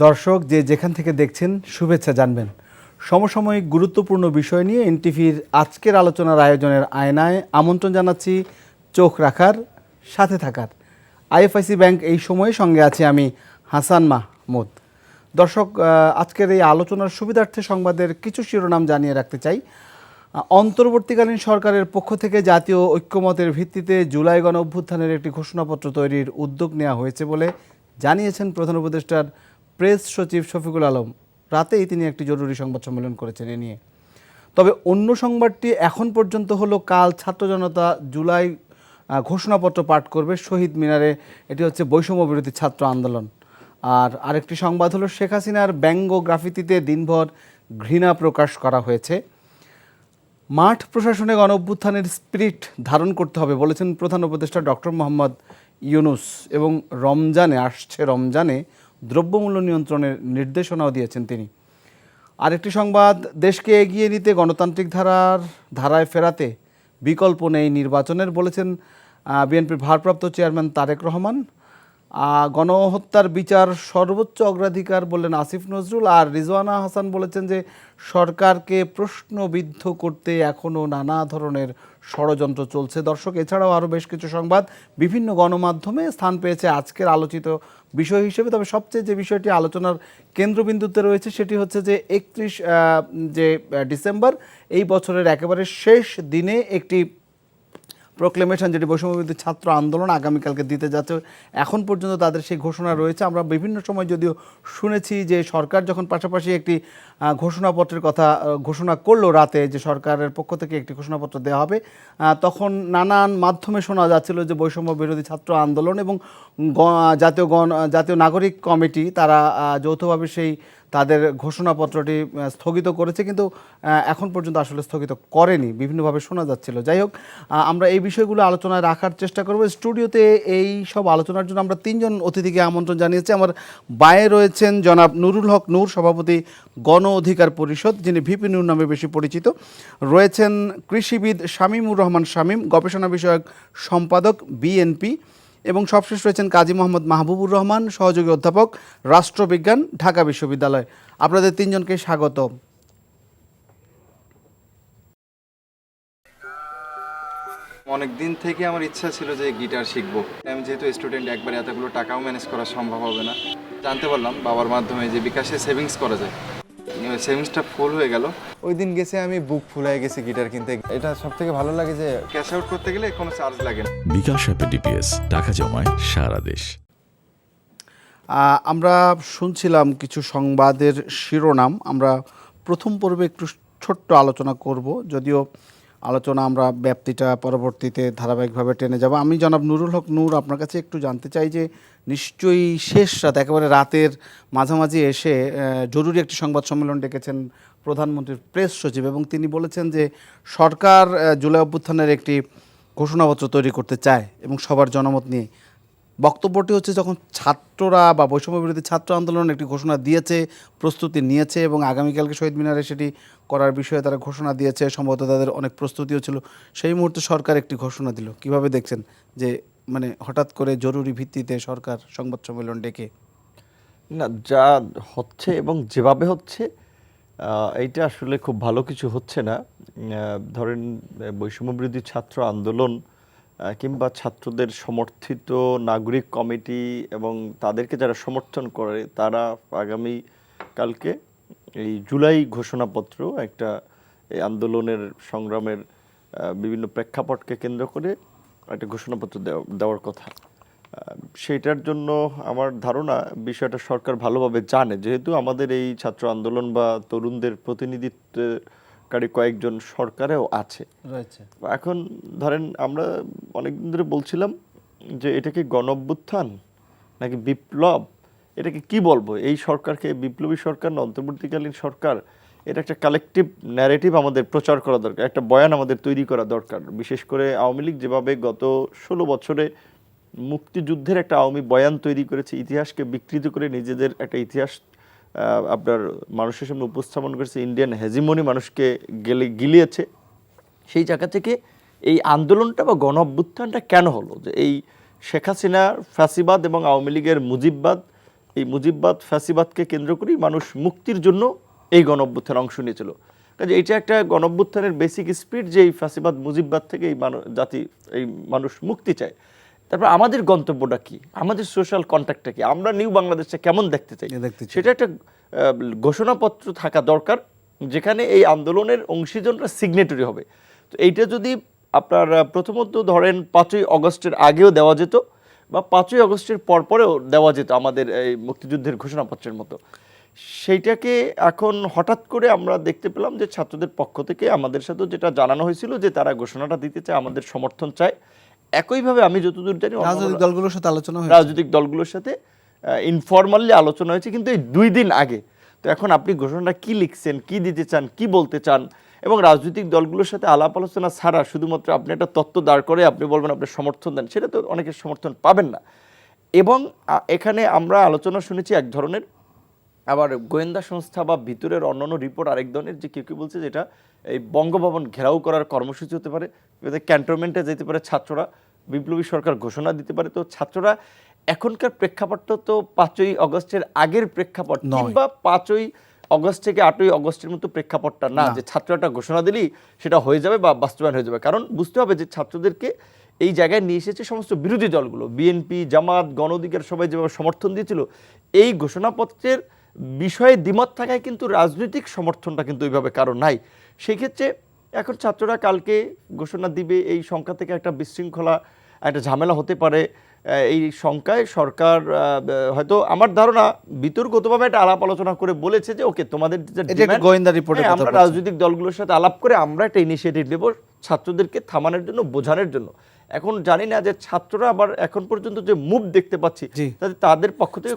দর্শক যে যেখান থেকে দেখছেন শুভেচ্ছা জানবেন। সমসাময়িক গুরুত্বপূর্ণ বিষয় নিয়ে এনটিভির আজকের আলোচনার আয়োজনের আয়নায় আমন্ত্রণ জানাচ্ছি চোখ রাখার, সাথে থাকার। আইএফআইসি ব্যাংক এই সময়ে সঙ্গে আছি আমি হাসান মাহমুদ। দর্শক, আজকের এই আলোচনার সুবিধার্থে সংবাদের কিছু শিরোনাম জানিয়ে রাখতে চাই। অন্তর্বর্তীকালীন সরকারের পক্ষ থেকে জাতীয় ঐক্যমতের ভিত্তিতে জুলাই গণ অভ্যুত্থানের একটি ঘোষণাপত্র তৈরির উদ্যোগ নেওয়া হয়েছে বলে জানিয়েছেন প্রধান উপদেষ্টার প্রেস সচিব শফিকুল আলম। রাতেই তিনি একটি জরুরি সংবাদ সম্মেলন করেছেন এ নিয়ে। তবে অন্য সংবাদটি এখন পর্যন্ত হলো, কাল ছাত্র জনতা জুলাই ঘোষণাপত্র পাঠ করবে শহীদ মিনারে। এটি হচ্ছে বৈষম্য বিরোধী ছাত্র আন্দোলন। আর আরেকটি সংবাদ হলো, শেখ হাসিনার ব্যঙ্গ গ্রাফিতিতে দিনভর ঘৃণা প্রকাশ করা হয়েছে। মাঠ প্রশাসনে গণ অভ্যুত্থানের স্পিরিট ধারণ করতে হবে বলেছেন প্রধান উপদেষ্টা ডক্টর মোহাম্মদ ইউনূস। এবং রমজানে দ্রব্যমূল্য নিয়ন্ত্রণের নির্দেশনাও দিয়েছেন তিনি। আরেকটি সংবাদ, দেশকে এগিয়ে নিতে গণতান্ত্রিক ধারায় ফেরাতে বিকল্প নেই নির্বাচনের বলেছেন বিএনপির ভারপ্রাপ্ত চেয়ারম্যান তারেক রহমান। গণহত্যার বিচার সর্বোচ্চ অগ্রাধিকার বললেন আসিফ নজরুল। আর রিজওয়ানা হাসান বলেছেন যে সরকারকে প্রশ্নবিদ্ধ করতে এখনও নানা ধরনের ষড়যন্ত্র চলছে। দর্শক, এছাড়াও আরও বেশ কিছু সংবাদ বিভিন্ন গণমাধ্যমে স্থান পেয়েছে আজকের আলোচিত বিষয় হিসেবে। তবে সবচেয়ে যে বিষয়টি আলোচনার কেন্দ্রবিন্দুতে রয়েছে সেটি হচ্ছে যে 31 ডিসেম্বর এই বছরের একেবারে শেষ দিনে একটি প্রোক্লেমেশন, যেটি বৈষম্যবিরোধী ছাত্র আন্দোলন আগামীকালকে দিতে যাচ্ছে। এখন পর্যন্ত তাদের সেই ঘোষণা রয়েছে। আমরা বিভিন্ন সময় যদিও শুনেছি যে সরকার যখন পাশাপাশি একটি ঘোষণাপত্রের কথা ঘোষণা করলো রাতে, যে সরকারের পক্ষ থেকে একটি ঘোষণাপত্র দেওয়া হবে, তখন নানান মাধ্যমে শোনা যাচ্ছিল যে বৈষম্য বিরোধী ছাত্র আন্দোলন এবং জাতীয় নাগরিক কমিটি তারা যৌথভাবে সেই তাদের ঘোষণাপত্রটি স্থগিত করেছে, কিন্তু এখন পর্যন্ত আসলে স্থগিত করেনি, বিভিন্নভাবে শোনা যাচ্ছিল। যাই হোক, আমরা এই বিষয়গুলো আলোচনায় রাখার চেষ্টা করব। স্টুডিওতে এই সব আলোচনার জন্য আমরা তিনজন অতিথিকে আমন্ত্রণ জানিয়েছি। আমার বায়ে রয়েছেন জনাব নুরুল হক নূর, সভাপতি গণ অধিকার পরিষদ, যিনি ভিপি নূর নামে বেশি পরিচিত। রয়েছেন কৃষিবিদ শামীমুর রহমান শামীম, গবেষণা বিষয়ক সম্পাদক বিএনপি। এবং সবশেষ রয়েছেন কাজী মোহাম্মদ মাহবুবুর রহমান, সহযোগী অধ্যাপক, রাষ্ট্রবিজ্ঞান, ঢাকা বিশ্ববিদ্যালয়। আপনাদের তিনজনকে স্বাগত। অনেক দিন থেকে আমার ইচ্ছা ছিল যে গিটার শিখবো। আমি যেহেতু স্টুডেন্ট, একবারে এতগুলো টাকাও ম্যানেজ করা সম্ভব হবে না। জানতে পারলাম বাবার মাধ্যমে যে বিকাশে সেভিংস করা যায়। সেভিংসটা ফুল হয়ে গেল। ওই দিন গেছে আমি বুক ফুলায় গেছি গিটার কিনতে। এটা সব থেকে ভালো লাগে যে ক্যাশ আউট করতে গেলে কোনো চার্জ লাগে না। বিকাশ অ্যাপে ডিপিএস, টাকা জমায় সারা দেশ। আমরা শুনছিলাম কিছু সংবাদের শিরোনাম। আমরা প্রথম পর্বে একটু ছোট্ট আলোচনা করব, যদিও আলোচনা আমরা ব্যাপ্তিটা পরবর্তীতে ধারাবাহিকভাবে টেনে যাব। আমি জনাব নুরুল হক নূর, আপনার কাছে একটু জানতে চাই যে নিশ্চয়ই শেষ রাত, একেবারে রাতের মাঝামাঝি এসে জরুরি একটি সংবাদ সম্মেলন ডেকেছেন প্রধানমন্ত্রীর প্রেস সচিব, এবং তিনি বলেছেন যে সরকার জুলাই অভ্যুত্থানের একটি ঘোষণাপত্র তৈরি করতে চায় এবং সবার জনমত নিয়ে। বক্তব্যটি হচ্ছে যখন ছাত্ররা বা বৈষম্য বিরোধী ছাত্র আন্দোলন একটি ঘোষণা দিয়েছে, প্রস্তুতি নিয়েছে এবং আগামীকালকে শহীদ মিনারে সেটি করার বিষয়ে তারা ঘোষণা দিয়েছে, সম্ভবত তাদের অনেক প্রস্তুতিও ছিল, সেই মুহূর্তে সরকার একটি ঘোষণা দিল। কিভাবে দেখছেন যে মানে হঠাৎ করে জরুরি ভিত্তিতে সরকার সংবাদ সম্মেলন ডেকে? না, যা হচ্ছে এবং যেভাবে হচ্ছে এইটা আসলে খুব ভালো কিছু হচ্ছে না। ধরেন বৈষম্য বিরোধী ছাত্র আন্দোলন কিংবা ছাত্রদের সমর্থিত নাগরিক কমিটি এবং তাদেরকে যারা সমর্থন করে তারা আগামী কালকে এই জুলাই ঘোষণাপত্র একটা এই আন্দোলনের সংগ্রামের বিভিন্ন প্রেক্ষাপটকে কেন্দ্র করে একটা ঘোষণাপত্র দেওয়ার কথা। সেইটার জন্য আমার ধারণা বিষয়টা সরকার ভালোভাবে জানে, যেহেতু আমাদের এই ছাত্র আন্দোলন বা তরুণদের প্রতিনিধিত্বকারী কয়েকজন সরকারেও আছে। এখন ধরেন আমরা অনেকদিন ধরে বলছিলাম যে এটা কি গণঅভ্যুত্থান নাকি বিপ্লব, এটাকে কি বলবো, এই সরকারকে বিপ্লবী সরকার না অন্তর্বর্তীকালীন সরকার, এটা একটা কালেকটিভ ন্যারেটিভ আমাদের প্রচার করা দরকার, একটা বয়ান আমাদের তৈরি করা দরকার। বিশেষ করে আওয়ামী লীগ যেভাবে গত 16 বছরে মুক্তিযুদ্ধের একটা আওয়ামী বয়ান তৈরি করেছে, ইতিহাসকে বিকৃত করে নিজেদের একটা ইতিহাস আপনার মানুষের সামনে উপস্থাপন করেছে, ইন্ডিয়ান হেজিমনি মানুষকে গিলিয়েছে, সেই জায়গা থেকে এই আন্দোলনটা বা গণ অভ্যুত্থানটা কেন হলো, যে এই শেখ হাসিনার ফ্যাসিবাদ এবং আওয়ামী লীগের মুজিববাদ এই মুজিববাদ ফ্যাসিবাদকে কেন্দ্র করেই মানুষ মুক্তির জন্য এই গণঅভ্যুত্থানে অংশ নিয়েছিল। কাজে এটা একটা গণঅভ্যুত্থানের বেসিক স্পিরিট যে এই ফ্যাসিবাদ মুজিববাদ থেকে এই মানুষ মুক্তি চায়। তারপর আমাদের গন্তব্যটা কি, আমাদের সোশ্যাল কন্ট্যাক্টটা কি, আমরা নিউ বাংলাদেশটা কেমন দেখতে চাই, সেটা একটা ঘোষণাপত্র থাকা দরকার যেখানে এই আন্দোলনের অংশীজনরা সিগনেটরি হবে। তো এইটা যদি আপনার প্রথমত ধরেন 5ই অগস্টের আগেও দেওয়া যেত বা 5ই অগস্টের পরেও দেওয়া যেত আমাদের এই মুক্তিযুদ্ধের ঘোষণাপত্রের মতো, সেইটাকে এখন হঠাৎ করে আমরা দেখতে পেলাম যে ছাত্রদের পক্ষ থেকে আমাদের সাথেও যেটা জানানো হয়েছিল যে তারা ঘোষণাটা দিতে চায়, আমাদের সমর্থন চায়। একইভাবে আমি যতদূর জানি রাজনৈতিক দলগুলোর সাথে ইনফরমালি আলোচনা হয়েছে, কিন্তু এই 2 দিন আগে। তো এখন আপনি ঘোষণাটা কি লিখছেন, কি দিতে চান, কি বলতে চান, এবং রাজনৈতিক দলগুলোর সাথে আলাপ আলোচনা ছাড়া শুধুমাত্র আপনি একটা তত্ত্ব দাঁড় করে আপনি বলবেন আপনি সমর্থন দেন, সেটা তো অনেকের সমর্থন পাবেন না। এবং এখানে আমরা আলোচনা শুনেছি এক ধরনের, আবার গোয়েন্দা সংস্থা বা ভিতরের অন্যান্য রিপোর্ট আরেক ধরনের, যে কেউ কেউ বলছে যেটা এই বঙ্গভবন ঘেরাও করার কর্মসূচি হতে পারে, ক্যান্টনমেন্টে যেতে পারে ছাত্ররা, বিপ্লবী সরকার ঘোষণা দিতে পারে। তো ছাত্ররা এখনকার প্রেক্ষাপটটা তো 5ই অগস্টের আগের প্রেক্ষাপট কিংবা 5ই অগস্ট থেকে 8ই অগস্টের মতো প্রেক্ষাপটটা না যে ছাত্রটা ঘোষণা দিলেই সেটা হয়ে যাবে বা বাস্তবায়ন হয়ে যাবে। কারণ বুঝতে হবে যে ছাত্রদেরকে এই জায়গায় নিয়ে এসেছে সমস্ত বিরোধী দলগুলো, বিএনপি, জামাত, গণ অধিকার, সবাই যেভাবে সমর্থন দিয়েছিল। এই ঘোষণাপত্রের বিষয়ে দ্বিমত থাকায় কিন্তু রাজনৈতিক সমর্থনটা কিন্তু ওইভাবে কারো নাই। সেই ক্ষেত্রে এখন ছাত্ররা কালকে ঘোষণা দিবে, এই সংখ্যা থেকে একটা বিশৃঙ্খলা, একটা ঝামেলা হতে পারে। এই সংখ্যায় সরকার হয়তো আমার ধারণা বিতর্কগতভাবে একটা আলাপ আলোচনা করে বলেছে যে ওকে তোমাদের আমরা রাজনৈতিক দলগুলোর সাথে আলাপ করে আমরা একটা ইনিশিয়েটিভ নেব ছাত্রদেরকে থামানোর জন্য, বোঝানোর জন্য। এখন জানি না যে ছাত্ররা আবার এখন পর্যন্ত যে মুভ দেখতে পাচ্ছি তাদের পক্ষ থেকে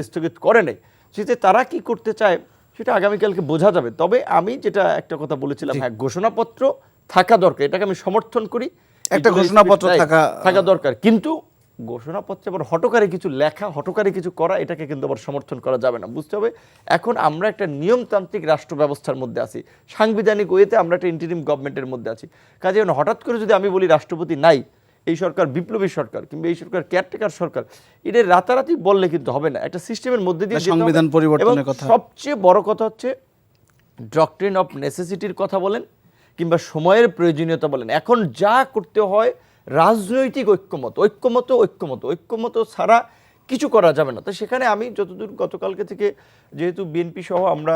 স্থগিত করে নেই, সেটা তারা কি করতে চায় সেটা আগামীকালকে বোঝা যাবে। তবে আমি যেটা একটা কথা বলেছিলাম, হ্যাঁ ঘোষণাপত্র থাকা দরকার, এটাকে আমি সমর্থন করি, একটা ঘোষণাপত্র থাকা দরকার। কিন্তু ঘোষণাপত্রে আবার হটকারী কিছু লেখা, হটকারী কিছু করা, এটাকে কিন্তু আবার সমর্থন করা যাবে না। বুঝতে হবে এখন আমরা একটা নিয়মতান্ত্রিক রাষ্ট্র ব্যবস্থার মধ্যে আছি, সাংবিধানিক ওয়েতে আমরা একটা ইন্টারিম গভর্নমেন্টের মধ্যে আছি। কাজে হঠাৎ করে যদি আমি বলি রাষ্ট্রপতি নাই, এই সরকার বিপ্লবী সরকার কিংবা এই সরকার কেয়ারটেকার সরকার, এটা রাতারাতি বললে কিন্তু হবে না, একটা সিস্টেমের মধ্যে দিয়ে সংবিধান পরিবর্তনের কথা। সবচেয়ে বড় কথা হচ্ছে ডক্ট্রিন অফ নেসেসিটির কথা বলেন কিংবা সময়ের প্রয়োজনীয়তা বলেন, এখন যা করতে হয় রাজনৈতিক ঐক্যমত ছাড়া কিছু করা যাবে না। তো সেখানে আমি যতদূর গতকালকে থেকে, যেহেতু বিএনপি সহ আমরা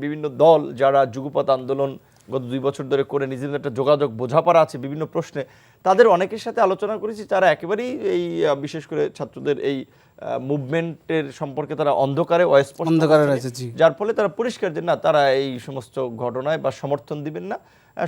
বিভিন্ন দল যারা যুগপৎ আন্দোলন গত 2 বছর ধরে করে নিজেদের একটা যোগাযোগ বোঝাপড়া আছে বিভিন্ন প্রশ্নে, তাদের অনেকের সাথে আলোচনা করেছি, তারা একেবারেই এই বিশেষ করে ছাত্রদের এই মুভমেন্টের সম্পর্কে তারা অন্ধকারে যার ফলে তারা পরিষ্কার যে না, তারা এই সমস্ত ঘটনায় বা সমর্থন দিবেন না,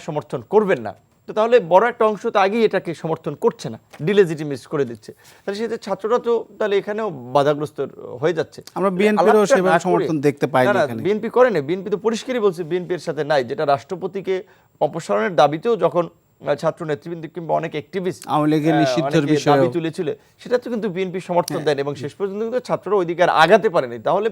সমর্থন করবেন না। তো তাহলে বড় একটা অংশ তো আগেই এটাকে সমর্থন করছে না, ডিলেজিটিমাইজ করে দিচ্ছে। তাহলে সেটা ছাত্ররা তো তাহলে এখানেও বাধাগ্রস্ত হয়ে যাচ্ছে। আমরা বিএনপিরও সেভাবে সমর্থন দেখতে পাই না, বিএনপি করে না, বিএনপি তো পরিষ্কারই বলছে বিএনপির সাথে নাই, যেটা রাষ্ট্রপতিকে অপসারণের দাবিতেও যখন ছাত্র নেতৃবৃন্দ কিংবা অনেক অ্যাক্টিভিস্ট আওয়ামী লীগের নিষিদ্ধের বিষয়ে দাবি তুলেছিল, সেটা তো কিন্তু বিএনপি সমর্থন দেন এবং শেষ পর্যন্ত কিন্তু ছাত্ররা ওইদিকে আর আগাতে পারেনি। তাহলে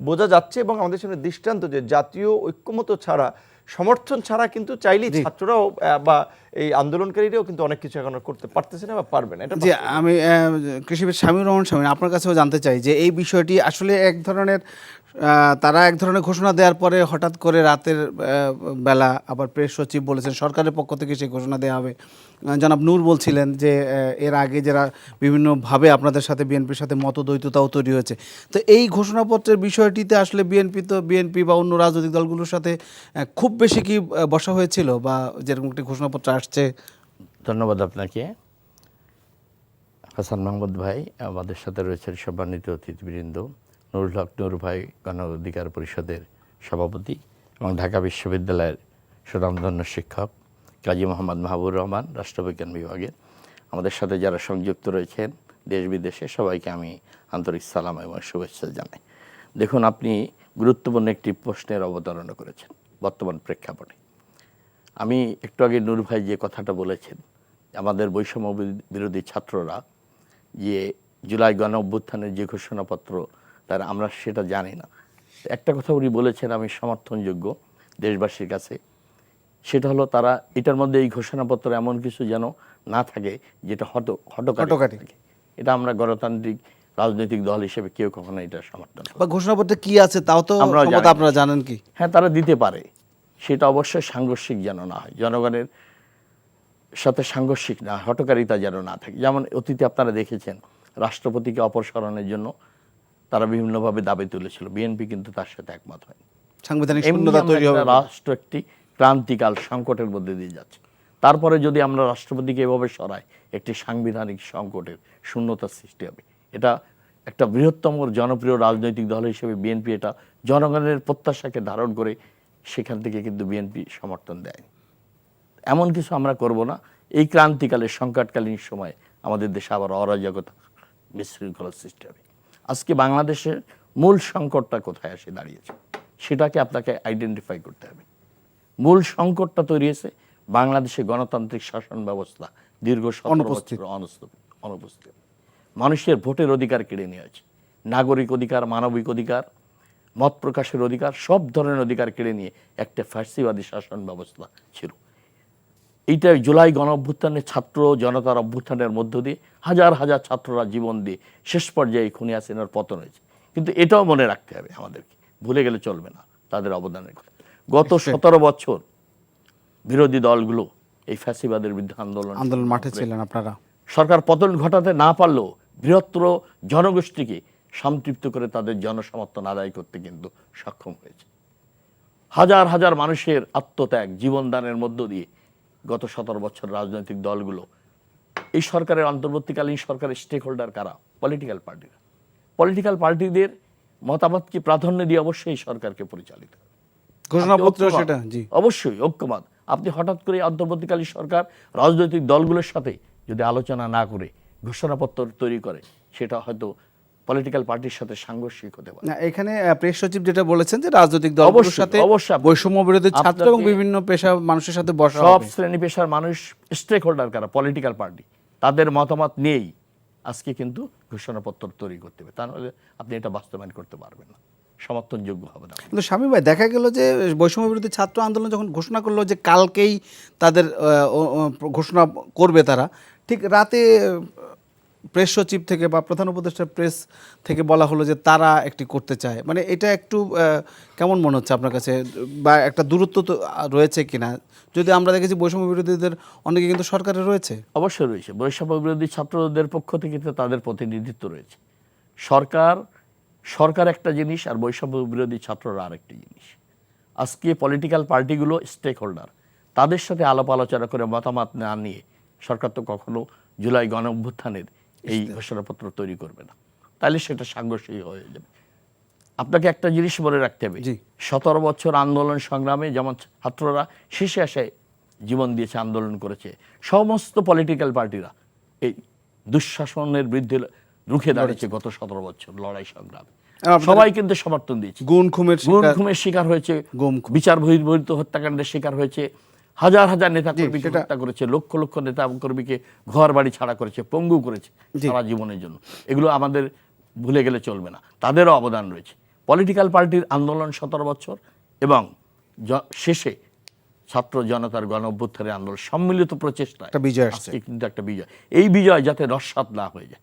বোঝা যাচ্ছে এবং আমাদের সামনে দৃষ্টান্ত যে জাতীয় ঐক্যমত ছাড়া, সমর্থন ছাড়া কিন্তু চাইলেই ছাত্ররাও বা এই আন্দোলনকারীরাও কিন্তু অনেক কিছু এখন করতে পারতেছে না বা পারবে না। এটা আমি কৃষিবিদ শামীম রহমান শামীম আপনার কাছেও জানতে চাই যে এই বিষয়টি আসলে তারা এক ধরনের ঘোষণা দেওয়ার পরে হঠাৎ করে রাতের বেলা আবার প্রেস সচিব বলেছেন সরকারের পক্ষ থেকে সেই ঘোষণা দেওয়া হবে। জনাব নূর বলছিলেন যে এর আগে যারা বিভিন্নভাবে আপনাদের সাথে বিএনপির সাথে মতদ্বৈততাও তৈরি হয়েছে, তো এই ঘোষণাপত্রের বিষয়টিতে আসলে বিএনপি বা অন্য রাজনৈতিক দলগুলোর সাথে খুব বেশি কি বসা হয়েছিল বা যেরকম একটি ঘোষণাপত্র আসছে? ধন্যবাদ আপনাকে হাসান মাহমুদ ভাই, আমাদের সাথে রয়েছেন সম্মানিত অতিথিবৃন্দ, নুরুল হক নূর ভাই গণ অধিকার পরিষদের সভাপতি এবং ঢাকা বিশ্ববিদ্যালয়ের সুনামধন্য শিক্ষক কাজী মোহাম্মদ মাহবুবুর রহমান রাষ্ট্রবিজ্ঞান বিভাগের, আমাদের সাথে যারা সংযুক্ত রয়েছেন দেশ বিদেশে সবাইকে আমি আন্তরিক সালাম এবং শুভেচ্ছা জানাই। দেখুন, আপনি গুরুত্বপূর্ণ একটি প্রশ্নের অবতারণা করেছেন বর্তমান প্রেক্ষাপটে। আমি একটু আগে নূর ভাই যে কথাটা বলেছেন, আমাদের বৈষম্য বিরোধী ছাত্ররা যে জুলাই গণ অভ্যুত্থানের যে ঘোষণাপত্র তার আমরা সেটা জানি না। একটা কথা উনি বলেছেন আমি সমর্থনযোগ্য দেশবাসীর কাছে, সেটা হলো তারা এটার মধ্যে এই ঘোষণাপত্র এমন কিছু যেন না থাকে যেটা হটকারী থাকে। এটা আমরা গণতান্ত্রিক রাজনৈতিক দল হিসেবে কেউ কখনো এটা সমর্থন করে না। বা ঘোষণাপত্রে কি আছে তাও তো আমরাও সম্ভবত জানি। আপনারা জানেন কি? হ্যাঁ, তারা দিতে পারে, সেটা অবশ্যই সাংঘর্ষিক যেন না হয়, জনগণের সাথে সাংঘর্ষিক না, হটকারিতা যেন না থাকে। যেমন অতীতে আপনারা দেখেছেন রাষ্ট্রপতিকে অপসারণের জন্য তারা বিভিন্নভাবে দাবি তুলেছিল, বিএনপি কিন্তু তার সাথে একমত হয়নি। সাংবিধানিক এমনি শূন্যতা আমরা তৈরি হবে একটা রাষ্ট্র একটি ক্রান্তিকাল সংকটের মধ্যে দিয়ে যাচ্ছে, তারপরে যদি আমরা রাষ্ট্রপতিকে এভাবে সরাই একটি সাংবিধানিক সংকটের শূন্যতা সৃষ্টি হবে। এটা একটা বৃহত্তম জনপ্রিয় রাজনৈতিক দল হিসেবে বিএনপি এটা জনগণের প্রত্যাশাকে ধারণ করে সেখান থেকে কিন্তু বিএনপি সমর্থন দেয়। এমন কিছু আমরা করব না। এই ক্রান্তিকালের সংকটকালীন সময়ে আমাদের দেশে আবার অরাজকতা বিশৃঙ্খলার সৃষ্টি হবে। আজকে বাংলাদেশের মূল সংকটটা কোথায় এসে দাঁড়িয়েছে সেটাকে আপনাকে আইডেন্টিফাই করতে হবে। মূল সংকটটা তৈরি হয়েছে বাংলাদেশে গণতান্ত্রিক শাসন ব্যবস্থা দীর্ঘ 17 বছর অনুপস্থিত। মানুষের ভোটের অধিকার কেড়ে নিয়েছে, নাগরিক অধিকার, মানবিক অধিকার, মত প্রকাশের অধিকার, সব ধরনের অধিকার কেড়ে নিয়ে একটা ফ্যাসিবাদী শাসন ব্যবস্থা ছিল। এইটা জুলাই গণ অভ্যুত্থানের ছাত্র জনতার অভ্যুত্থানের মধ্য দিয়ে হাজার হাজার ছাত্ররা জীবন দিয়ে শেষ পর্যায়ে খুনি হাসিনার পতন হয়েছে। কিন্তু এটাও মনে রাখতে হবে আমাদেরকে, ভুলে গেলে চলবে না তাদের অবদানের কথা। গত 17 বছর বিরোধী দলগুলো এই ফ্যাসিবাদের বিরুদ্ধে আন্দোলন মাঠে ছিলেন আপনারা। সরকার পতন ঘটাতে না পারলেও বৃহত্তর জনগোষ্ঠীকে সম্পৃক্ত করে তাদের জনসমর্থন আদায় করতে কিন্তু সক্ষম হয়েছে। হাজার হাজার মানুষের আত্মত্যাগ জীবনদানের মধ্য দিয়ে গত 17 বছর রাজনৈতিক দলগুলো, এই সরকারের অন্তর্বর্তীকালীন সরকারের স্টেক হোল্ডার কারা? পলিটিক্যাল পার্টিরা। পলিটিক্যাল পার্টিদের মতামতকে প্রাধান্য দিয়ে অবশ্যই এই সরকারকে পরিচালিত হবে। ঘোষণাপত্র আপনি ঐক্যমত, সেটা জি অবশ্যই ঐক্যমত। আপনি হঠাৎ করে অন্তর্বর্তীকালীন সরকার রাজনৈতিক দলগুলোর সাথে যদি আলোচনা না করে ঘোষণাপত্র তৈরি করে, সেটা হয়তো পলিটিক্যাল পার্টির সাথে সাংঘর্ষিক হতে পারে। না, এখানে প্রেস সচিব যেটা বলেছেন যে রাজনৈতিক দলগুলোর অবশ্যই, সাথে অবশ্যই। বৈষম্য বিরোধী ছাত্র এবং আপনাকে বিভিন্ন পেশা মানুষের সাথে বসা সব হবে। শ্রেণী পেশার মানুষ, স্টেক হোল্ডার কারা? Political party. তাদের মতামত নিয়েই আজকে কিন্তু ঘোষণাপত্র তৈরি করতে হবে, তা নাহলে আপনি এটা বাস্তবায়ন করতে পারবেন না, সমর্থনযোগ্য হবে না। কিন্তু স্বামী ভাই, দেখা গেল যে বৈষম্য বিরোধী ছাত্র আন্দোলন যখন ঘোষণা করলো যে কালকেই তাদের ঘোষণা করবে, তারা ঠিক রাতে প্রেস সচিব থেকে বা প্রধান উপদেষ্টা প্রেস থেকে বলা হলো যে তারা একটি করতে চায়। মানে এটা একটু কেমন মনে হচ্ছে আপনার কাছে, বা একটা দূরত্ব তো রয়েছে কিনা? যদি আমরা দেখেছি বৈষম্য বিরোধীদের অনেকে কিন্তু সরকারে রয়েছে। অবশ্যই রয়েছে, বৈষম্য বিরোধী ছাত্রদের পক্ষ থেকে তো তাদের প্রতিনিধিত্ব রয়েছে। সরকার একটা জিনিস আর বৈষম্য বিরোধী ছাত্ররা আরেকটি জিনিস। আজকে পলিটিক্যাল পার্টিগুলো স্টেক হোল্ডার, তাদের সাথে আলাপ আলোচনা করে মতামত না নিয়ে সরকার তো কখনো জুলাই গণ অভ্যুত্থানের এই ঘোষণাপত্র তৈরি করবে না, তাহলে সেটা সাংঘর্ষিক হয়ে যাবে। আপনাকে একটা জিনিস মনে রাখতে হবে, 17 বছর আন্দোলন সংগ্রামে যেমন ছাত্ররা শেষে আসে জীবন দিয়েছে, আন্দোলন করেছে, সমস্ত পলিটিক্যাল পার্টিরা এই দুঃশাসনের বিরুদ্ধে রুখে দাঁড়িয়েছে গত 17 বছর লড়াই সংগ্রাম। সবাই কিন্তু সমর্থন দিয়েছে। গুম খুমের শিকার হয়েছে, বিচার বহির্ভূত হত্যাকাণ্ডের শিকার হয়েছে, হাজার হাজার নেতা কর্মীকে হত্যা করেছে, লক্ষ লক্ষ নেতা কর্মীকে ঘর বাড়ি ছাড়া করেছে, পঙ্গু করেছে সারা জীবনের জন্য। এগুলো আমাদের ভুলে গেলে চলবে না, তাদেরও অবদান রয়েছে। পলিটিক্যাল পার্টির আন্দোলন 17 বছর এবং শেষে ছাত্র জনতার গণ অভ্যুত্থানের আন্দোলন সম্মিলিত প্রচেষ্টা কিন্তু একটা বিজয়। এই বিজয় যাতে রস্বাদ না হয়ে যায়।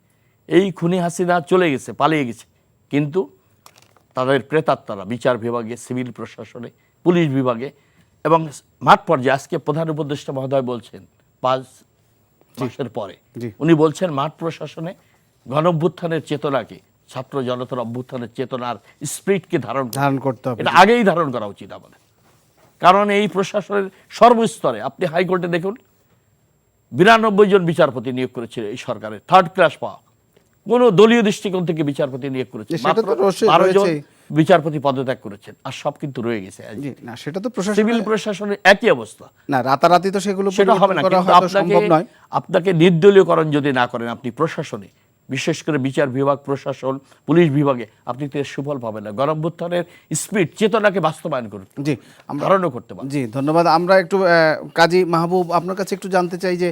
এই খুনি হাসিনা চলে গেছে, পালিয়ে গেছে, কিন্তু তাদের প্রেতাত্মারা বিচার বিভাগে, সিভিল প্রশাসনে, পুলিশ বিভাগে এবং মাঠ পর্যায়ে, আজকে প্রধান উপদেষ্টা মহোদয় বলছেন 5 মাসের পরে উনি বলছেন মাঠ প্রশাসনে গণ অভ্যুত্থানের চেতনাকে, ছাত্র জনতার অভ্যুত্থানের চেতনার স্পিরিটকে ধারণ করতে হবে। এটা আগেই ধারণ করা উচিত আমাদের, কারণ এই প্রশাসনের সর্বস্তরে আপনি হাইকোর্টে দেখুন 92 জন বিচারপতি নিয়োগ করেছিল এই সরকারের, থার্ড ক্লাস পাওয়া, কোন দলীয় দৃষ্টিকোণ থেকে বিচারপতি নিয়োগ করেছে, মাত্র 12 জন বিচারপতি পদত্যাগ করেছেন, আর সব কিন্তু রয়ে গেছে। না, সেটা তো সিভিল প্রশাসনের একই অবস্থা। না, রাতারাতি তো সেগুলো সেটা হবে না, কিন্তু আপনাকে নির্দলীয়করণ যদি না করেন আপনি প্রশাসনে, বিশেষ করে বিচার বিভাগ, প্রশাসন, পুলিশ বিভাগে, আপনি তো এর সুফল পাবেন না। গণ অভ্যুত্থানের স্পিরিট, চেতনাকে বাস্তবায়ন করুন, ধারণও করতে পারেন। জি, ধন্যবাদ। আমরা একটু কাজী মাহবুব, আপনার কাছে একটু জানতে চাই যে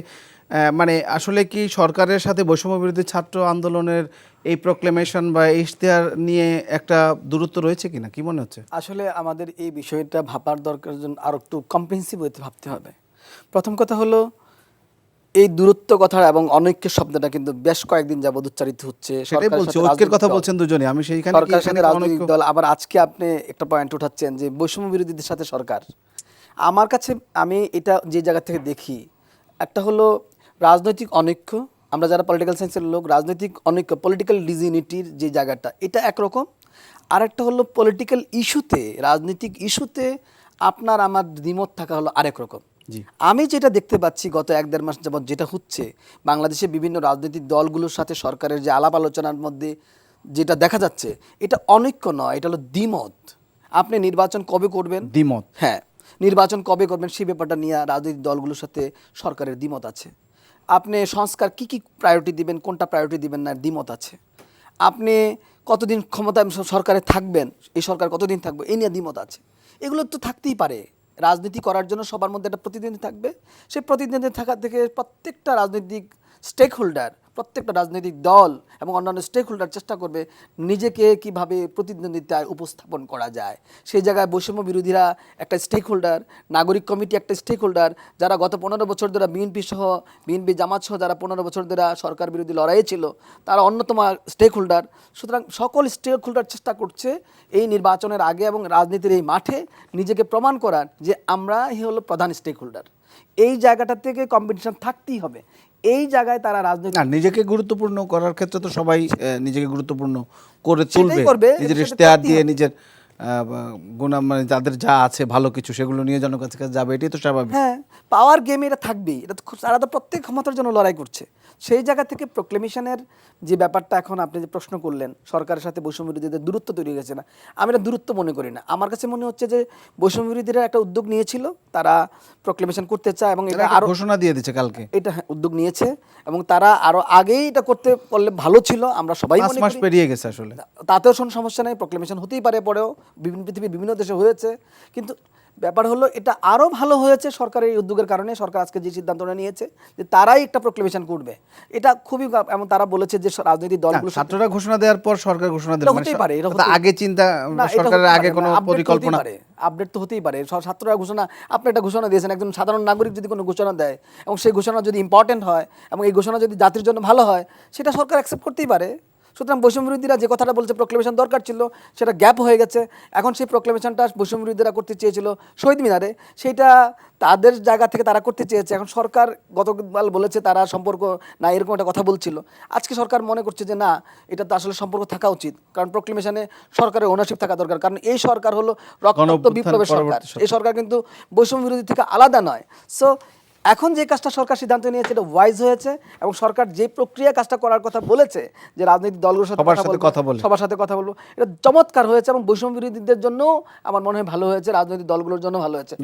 মানে আসলে কি সরকারের সাথে বৈষম্য বিরোধী ছাত্র আন্দোলনের এই প্রোক্লেমেশন বা ইশতেহার নিয়ে একটা দূরত্ব রয়েছে কিনা, কি মনে হচ্ছে? আসলে আমাদের এই বিষয়টা ভাবার দরকার জন্য আরো একটু কম্প্রিহেন্সিভ হতে ভাবতে হবে। প্রথম কথা হলো এই দূরত্ব কথা এবং অনৈক্য শব্দটা কিন্তু বেশ কয়েকদিন যাবত উচ্চারিত হচ্ছে। সেটাই সরকারের বলছি, সাথে ঐক্যের কথা রাজনৈতিক দল- বলছেন দুজনে, আমি সেইখানে সরকারের সাথে রাজনৈতিক অনৈক্য- দল, আবার আজকে আপনি একটা পয়েন্ট উঠাচ্ছেন যে বৈষম্য বিরোধীদের সাথে সরকার। আমার কাছে আমি এটা যে জায়গা থেকে দেখি, একটা হলো রাজনৈতিক অনৈক্য, আমরা যারা পলিটিক্যাল সায়েন্সের লোক, রাজনৈতিক অনৈক্য পলিটিক্যাল ডিসইউনিটির যে জায়গাটা, এটা একরকম। আর একটা হলো পলিটিক্যাল ইস্যুতে, রাজনৈতিক ইস্যুতে আপনার আমার দ্বিমত থাকা হলো আরেক রকম। আমি যেটা দেখতে পাচ্ছি গত 1-1.5 মাস যাবত যেটা হচ্ছে বাংলাদেশে বিভিন্ন রাজনৈতিক দলগুলোর সাথে সরকারের যে আলাপ আলোচনার মধ্যে যেটা দেখা যাচ্ছে, এটা অনৈক্য নয়, এটা হলো দ্বিমত। আপনি নির্বাচন কবে করবেন, দ্বিমত। হ্যাঁ, নির্বাচন কবে করবেন সেই ব্যাপারটা নিয়ে রাজনৈতিক দলগুলোর সাথে সরকারের দ্বিমত আছে। আপনি সংস্কার কি কি প্রায়োরিটি দিবেন, কোনটা প্রায়োরিটি দিবেন না, দ্বিমত আছে। আপনি কতদিন ক্ষমতায় সরকারে থাকবেন, এই সরকার কতদিন থাকবে, এই নিয়ে দ্বিমত আছে। এগুলো তো থাকতেই পারে, রাজনীতি করার জন্য সবার মধ্যে একটা প্রতিদ্বন্দ্বী থাকবে। সেই প্রতিদ্বন্দ্বী থাকা থেকে প্রত্যেকটা রাজনৈতিক স্টেক হোল্ডার, প্রত্যেকটা রাজনৈতিক দল এবং অন্যান্য স্টেক হোল্ডার চেষ্টা করবে নিজেকে কিভাবে প্রতিদ্বন্দ্বিতায় উপস্থাপন করা যায়। সেই জায়গায় বৈষম্য বিরোধীরা একটা স্টেক হোল্ডার, নাগরিক কমিটি একটা স্টেক হোল্ডার, যারা গত 15 বছর ধরে বিএনপি জামাত সহ যারা 15 বছর ধরে সরকার বিরোধী লড়াইয়ে ছিল, তারা অন্যতম স্টেক হোল্ডার। সুতরাং সকল স্টেক হোল্ডার চেষ্টা করছে এই নির্বাচনের আগে এবং রাজনীতির এই মাঠে নিজেকে প্রমাণ করার যে আমরা হলো প্রধান স্টেক হোল্ডার। এই জায়গাটা থেকে কম্পিটিশন থাকতেই হবে। এই জায়গায় তারা রাজনীতি না, নিজেকে গুরুত্বপূর্ণ করার ক্ষেত্রে তো সবাই নিজেকে গুরুত্বপূর্ণ করে সেটাই তুলবে, করবে, নিজের সেটা ইশতেহার করতেই দিয়ে হবে। নিজের গুণা, মানে যাদের যা আছে ভালো কিছু সেগুলো নিয়ে জনগণের কাছে যাবে, এটাই তো স্বাভাবিক। হ্যাঁ, পাওয়ার গেম এটা থাকবেই, এটা তো তারা তো প্রত্যেক ক্ষমতার জন্য লড়াই করছে। সেই জায়গা থেকে প্রোক্লেমেশনের যে ব্যাপারটা এখন আপনি যে প্রশ্ন করলেন, সরকারের সাথে বৈষম্য বিরোধীদের দূরত্ব তৈরি হয়ে গেছে না, আমি এটা দূরত্ব মনে করি না। আমার কাছে মনে হচ্ছে যে বৈষম্য বিরোধীরা একটা উদ্যোগ নিয়েছিল, তারা প্রোক্লেমেশন করতে চায় এবং এটা এরা একটা আরো ঘোষণা দিয়ে দিচ্ছে কালকে, এটা উদ্যোগ নিয়েছে এবং তারা আরো আগেই এটা করতে পারলে ভালো ছিল, আমরা সবাই 5 মনে মাস করি। পেরিয়ে গেছে আসলে। তাতেও কোনো সমস্যা নেই, প্রোক্লেমেশন হতেই পারে, পরেও পৃথিবীর বিভিন্ন দেশে হয়েছে। কিন্তু ব্যাপার হলো এটা আরও ভালো হয়েছে সরকারের এই উদ্যোগের কারণে। সরকার আজকে যে সিদ্ধান্তটা নিয়েছে যে তারাই একটা প্রোক্লেমেশন করবে, এটা খুবই এমন তারা বলেছে যে রাজনৈতিক না, দলগুলো ছাত্ররা ঘোষণা দেওয়ার পর সরকার ঘোষণা দিল, এটা মানে হতেই পারে, এটা অর্থাৎ হতেই- আগে চিন্তা, না, এটা সরকারের হতেই আগে পারে, কোনো update তো হতেই পরিকল্পনা। পারে, আপডেট তো হতেই পারে। ছাত্ররা ঘোষণা, আপনি একটা ঘোষণা দিয়েছেন, একজন সাধারণ নাগরিক যদি কোনো ঘোষণা দেয় এবং সেই ঘোষণা যদি ইম্পর্টেন্ট হয় এবং এই ঘোষণা যদি জাতির জন্য ভালো হয়, সেটা সরকার অ্যাকসেপ্ট করতেই পারে। সুতরাং বৈষম্য বিরোধীরা যে কথাটা বলছে প্রোক্লেমেশন দরকার ছিল, সেটা গ্যাপ হয়ে গেছে। এখন সেই প্রোক্লেমেশনটা বৈষম্য বিরোধীরা করতে চেয়েছিল শহীদ মিনারে, সেইটা তাদের জায়গা থেকে তারা করতে চেয়েছে। এখন সরকার গতকাল বলেছে তারা সম্পর্ক না, এরকম একটা কথা বলছিল। আজকে সরকার মনে করছে যে না, এটা তো আসলে সম্পর্ক থাকা উচিত, কারণ প্রোক্লেমেশনে সরকারের ওনারশিপ থাকা দরকার। কারণ এই সরকার হলো রক্তাক্ত গণঅভ্যুত্থান বিপ্লবের সরকার, পরবর্তী সরকার। এই সরকার কিন্তু বৈষম্য বিরোধী থেকে আলাদা নয়। সো এখন যে কাজটা সরকার সিদ্ধান্ত নিয়েছে এটা ওয়াইজ হয়েছে এবং সরকার যে প্রক্রিয়া কাজটা করার কথা বলেছে যে রাজনৈতিক দলগুলোর সাথে সবার সাথে কথা বলে। সবার সাথে কথা বলবো, এটা চমৎকার হয়েছে এবং বৈষম্য বিরোধীদের জন্য আমার মনে হয় ভালো হয়েছে, রাজনৈতিক দলগুলোর জন্য ভালো হয়েছে।